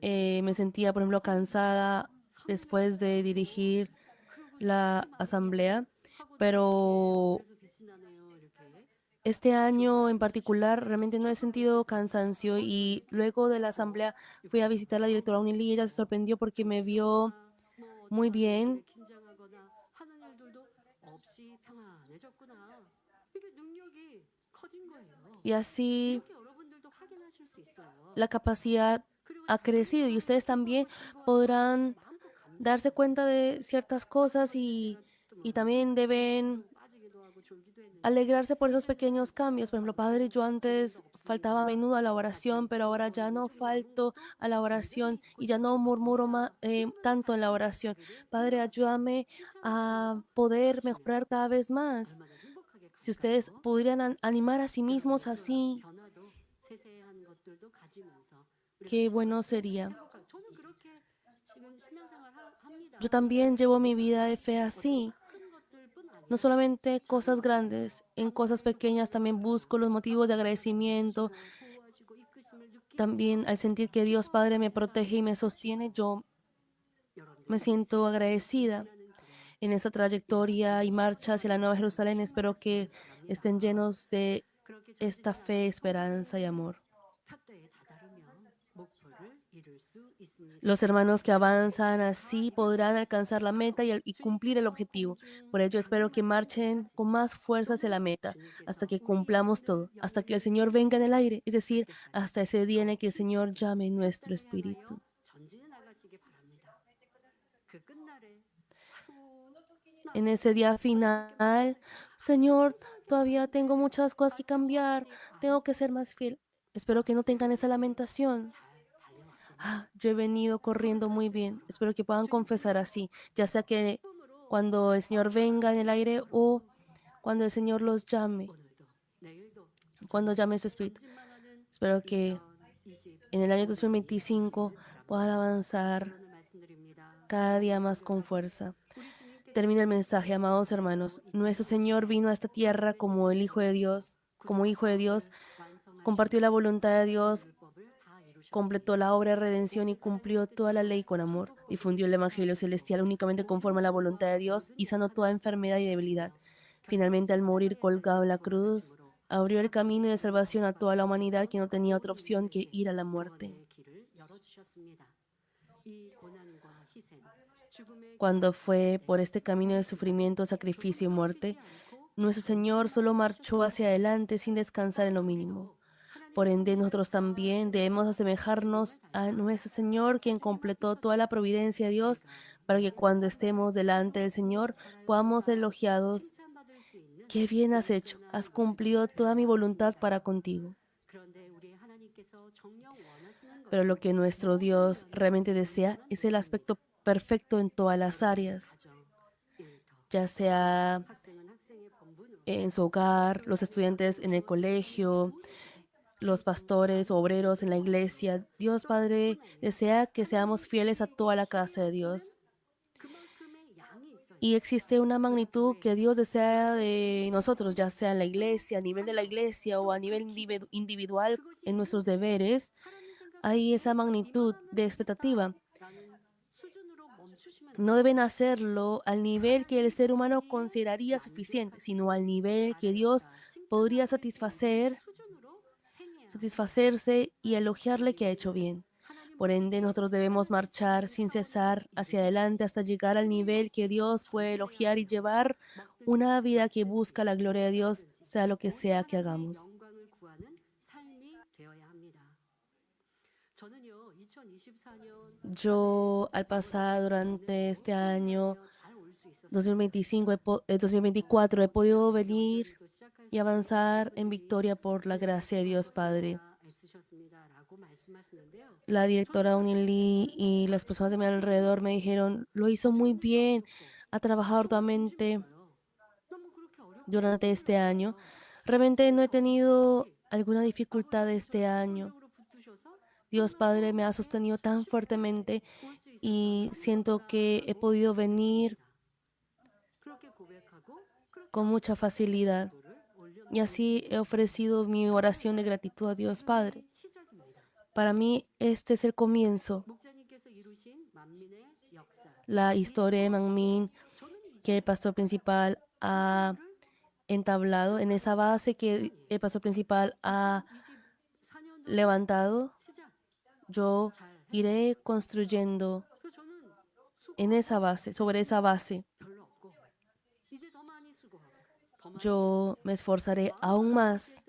me sentía, por ejemplo, cansada después de dirigir la asamblea, pero este año en particular realmente no he sentido cansancio y luego de la asamblea fui a visitar a la directora Unili y ella se sorprendió porque me vio muy bien y así la capacidad ha crecido y ustedes también podrán darse cuenta de ciertas cosas y también deben alegrarse por esos pequeños cambios. Por ejemplo, padre, yo antes faltaba a menudo a la oración, pero ahora ya no falto a la oración y ya no murmuro tanto en la oración. Padre, ayúdame a poder mejorar cada vez más. Si ustedes pudieran animar a sí mismos así, qué bueno sería. Yo también llevo mi vida de fe así. No solamente cosas grandes, en cosas pequeñas también busco los motivos de agradecimiento. También al sentir que Dios Padre me protege y me sostiene, yo me siento agradecida en esta trayectoria y marcha hacia la Nueva Jerusalén. Espero que estén llenos de esta fe, esperanza y amor. Los hermanos que avanzan así podrán alcanzar la meta y cumplir el objetivo. Por ello espero que marchen con más fuerza hacia la meta, hasta que cumplamos todo, hasta que el Señor venga en el aire, es decir, hasta ese día en el que el Señor llame nuestro espíritu. En ese día final, Señor, todavía tengo muchas cosas que cambiar, tengo que ser más fiel. Espero que no tengan esa lamentación. Yo he venido corriendo muy bien. Espero que puedan confesar así, ya sea que cuando el Señor venga en el aire o cuando el Señor los llame, cuando llame su espíritu. Espero que en el año 2025 puedan avanzar cada día más con fuerza. Termina el mensaje, amados hermanos. Nuestro Señor vino a esta tierra como el Hijo de Dios, como Hijo de Dios, compartió la voluntad de Dios, completó la obra de redención y cumplió toda la ley con amor. Difundió el Evangelio celestial únicamente conforme a la voluntad de Dios y sanó toda enfermedad y debilidad. Finalmente, al morir colgado en la cruz, abrió el camino de salvación a toda la humanidad que no tenía otra opción que ir a la muerte. Cuando fue por este camino de sufrimiento, sacrificio y muerte, nuestro Señor solo marchó hacia adelante sin descansar en lo mínimo. Por ende, nosotros también debemos asemejarnos a nuestro Señor, quien completó toda la providencia de Dios, para que cuando estemos delante del Señor podamos ser elogiados. Qué bien has hecho, has cumplido toda mi voluntad para contigo. Pero lo que nuestro Dios realmente desea es el aspecto perfecto en todas las áreas, ya sea en su hogar, los estudiantes en el colegio, los pastores, obreros en la iglesia. Dios Padre desea que seamos fieles a toda la casa de Dios. Y existe una magnitud que Dios desea de nosotros, ya sea en la iglesia, a nivel de la iglesia o a nivel individual en nuestros deberes. Hay esa magnitud de expectativa. No deben hacerlo al nivel que el ser humano consideraría suficiente, sino al nivel que Dios podría satisfacerse y elogiarle que ha hecho bien. Por ende, nosotros debemos marchar sin cesar hacia adelante hasta llegar al nivel que Dios puede elogiar y llevar una vida que busca la gloria de Dios, sea lo que sea que hagamos. Yo, al pasar durante este año 2024, he podido venir y avanzar en victoria por la gracia de Dios Padre. La directora Unili y las personas de mi alrededor me dijeron, lo hizo muy bien, ha trabajado arduamente durante este año. Realmente no he tenido alguna dificultad este año. Dios Padre me ha sostenido tan fuertemente y siento que he podido venir con mucha facilidad. Y así he ofrecido mi oración de gratitud a Dios Padre. Para mí, este es el comienzo. La historia de Manmin que el pastor principal ha entablado, en esa base que el pastor principal ha levantado, yo iré construyendo en esa base, sobre esa base. Yo me esforzaré aún más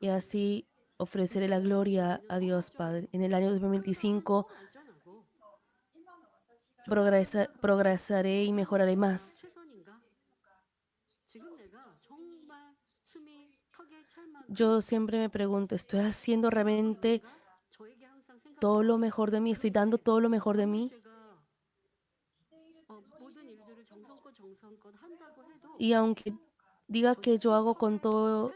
y así ofreceré la gloria a Dios Padre. En el año 2025 progresaré y mejoraré más. Yo siempre me pregunto, ¿estoy haciendo realmente todo lo mejor de mí? ¿Estoy dando todo lo mejor de mí? Y aunque diga que yo hago con todo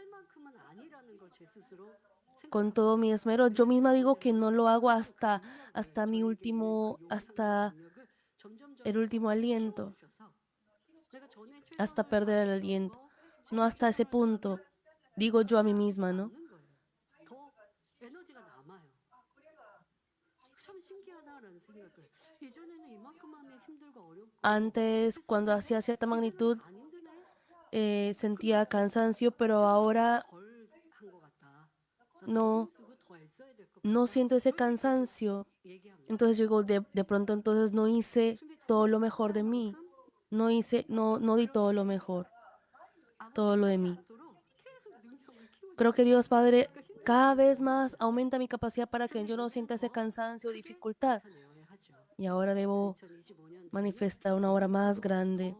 mi esmero, yo misma digo que no lo hago hasta el último aliento, hasta perder el aliento. No hasta ese punto, digo yo a mí misma, ¿no? Antes, cuando hacía cierta magnitud, sentía cansancio, pero ahora no, no siento ese cansancio. Entonces yo digo, de pronto entonces no hice todo lo mejor de mí. No di todo lo mejor, todo lo de mí. Creo que Dios Padre cada vez más aumenta mi capacidad para que yo no sienta ese cansancio o dificultad. Y ahora debo manifestar una obra más grande.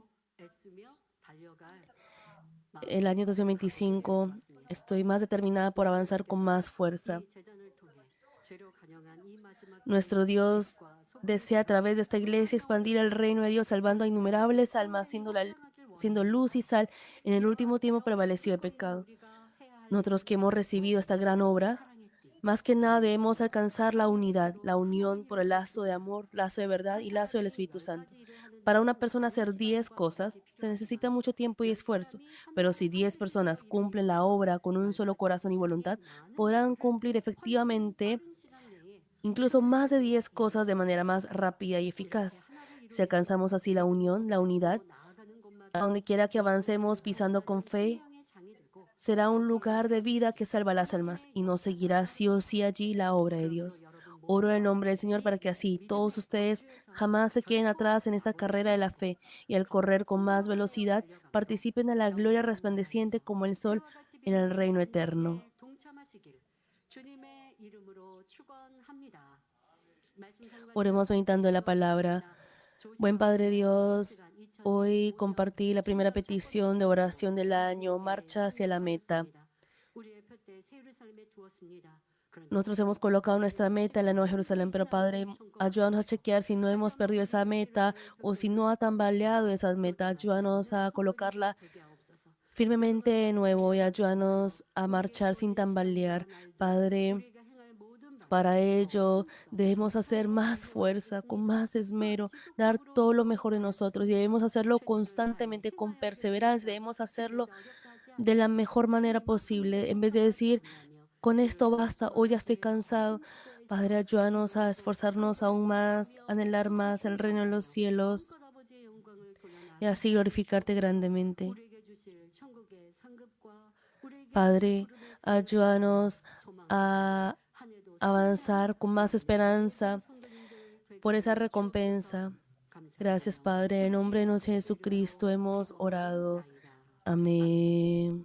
El año 2025 estoy más determinada por avanzar con más fuerza. Nuestro Dios desea a través de esta iglesia expandir el reino de Dios, salvando a innumerables almas, siendo luz y sal. En el último tiempo prevaleció el pecado. Nosotros que hemos recibido esta gran obra, más que nada debemos alcanzar la unidad, la unión por el lazo de amor, lazo de verdad y lazo del Espíritu Santo. Para una persona hacer 10 cosas se necesita mucho tiempo y esfuerzo, pero si 10 personas cumplen la obra con un solo corazón y voluntad, podrán cumplir efectivamente incluso más de 10 cosas de manera más rápida y eficaz. Si alcanzamos así la unión, la unidad, a donde quiera que avancemos pisando con fe, será un lugar de vida que salva las almas y nos seguirá sí o sí allí la obra de Dios. Oro en el nombre del Señor para que así todos ustedes jamás se queden atrás en esta carrera de la fe y al correr con más velocidad participen en la gloria resplandeciente como el sol en el reino eterno. Oremos meditando en la palabra. Buen Padre Dios, hoy compartí la primera petición de oración del año, marcha hacia la meta. Nosotros hemos colocado nuestra meta en la Nueva Jerusalén, pero Padre, ayúdanos a chequear si no hemos perdido esa meta o si no ha tambaleado esa meta. Ayúdanos a colocarla firmemente de nuevo y ayúdanos a marchar sin tambalear. Padre, para ello debemos hacer más fuerza, con más esmero, dar todo lo mejor de nosotros y debemos hacerlo constantemente con perseverancia. Debemos hacerlo de la mejor manera posible, en vez de decir, con esto basta, hoy ya estoy cansado. Padre, ayúdanos a esforzarnos aún más, anhelar más el reino de los cielos y así glorificarte grandemente. Padre, ayúdanos a avanzar con más esperanza por esa recompensa. Gracias, Padre. En nombre de nuestro Jesucristo hemos orado. Amén.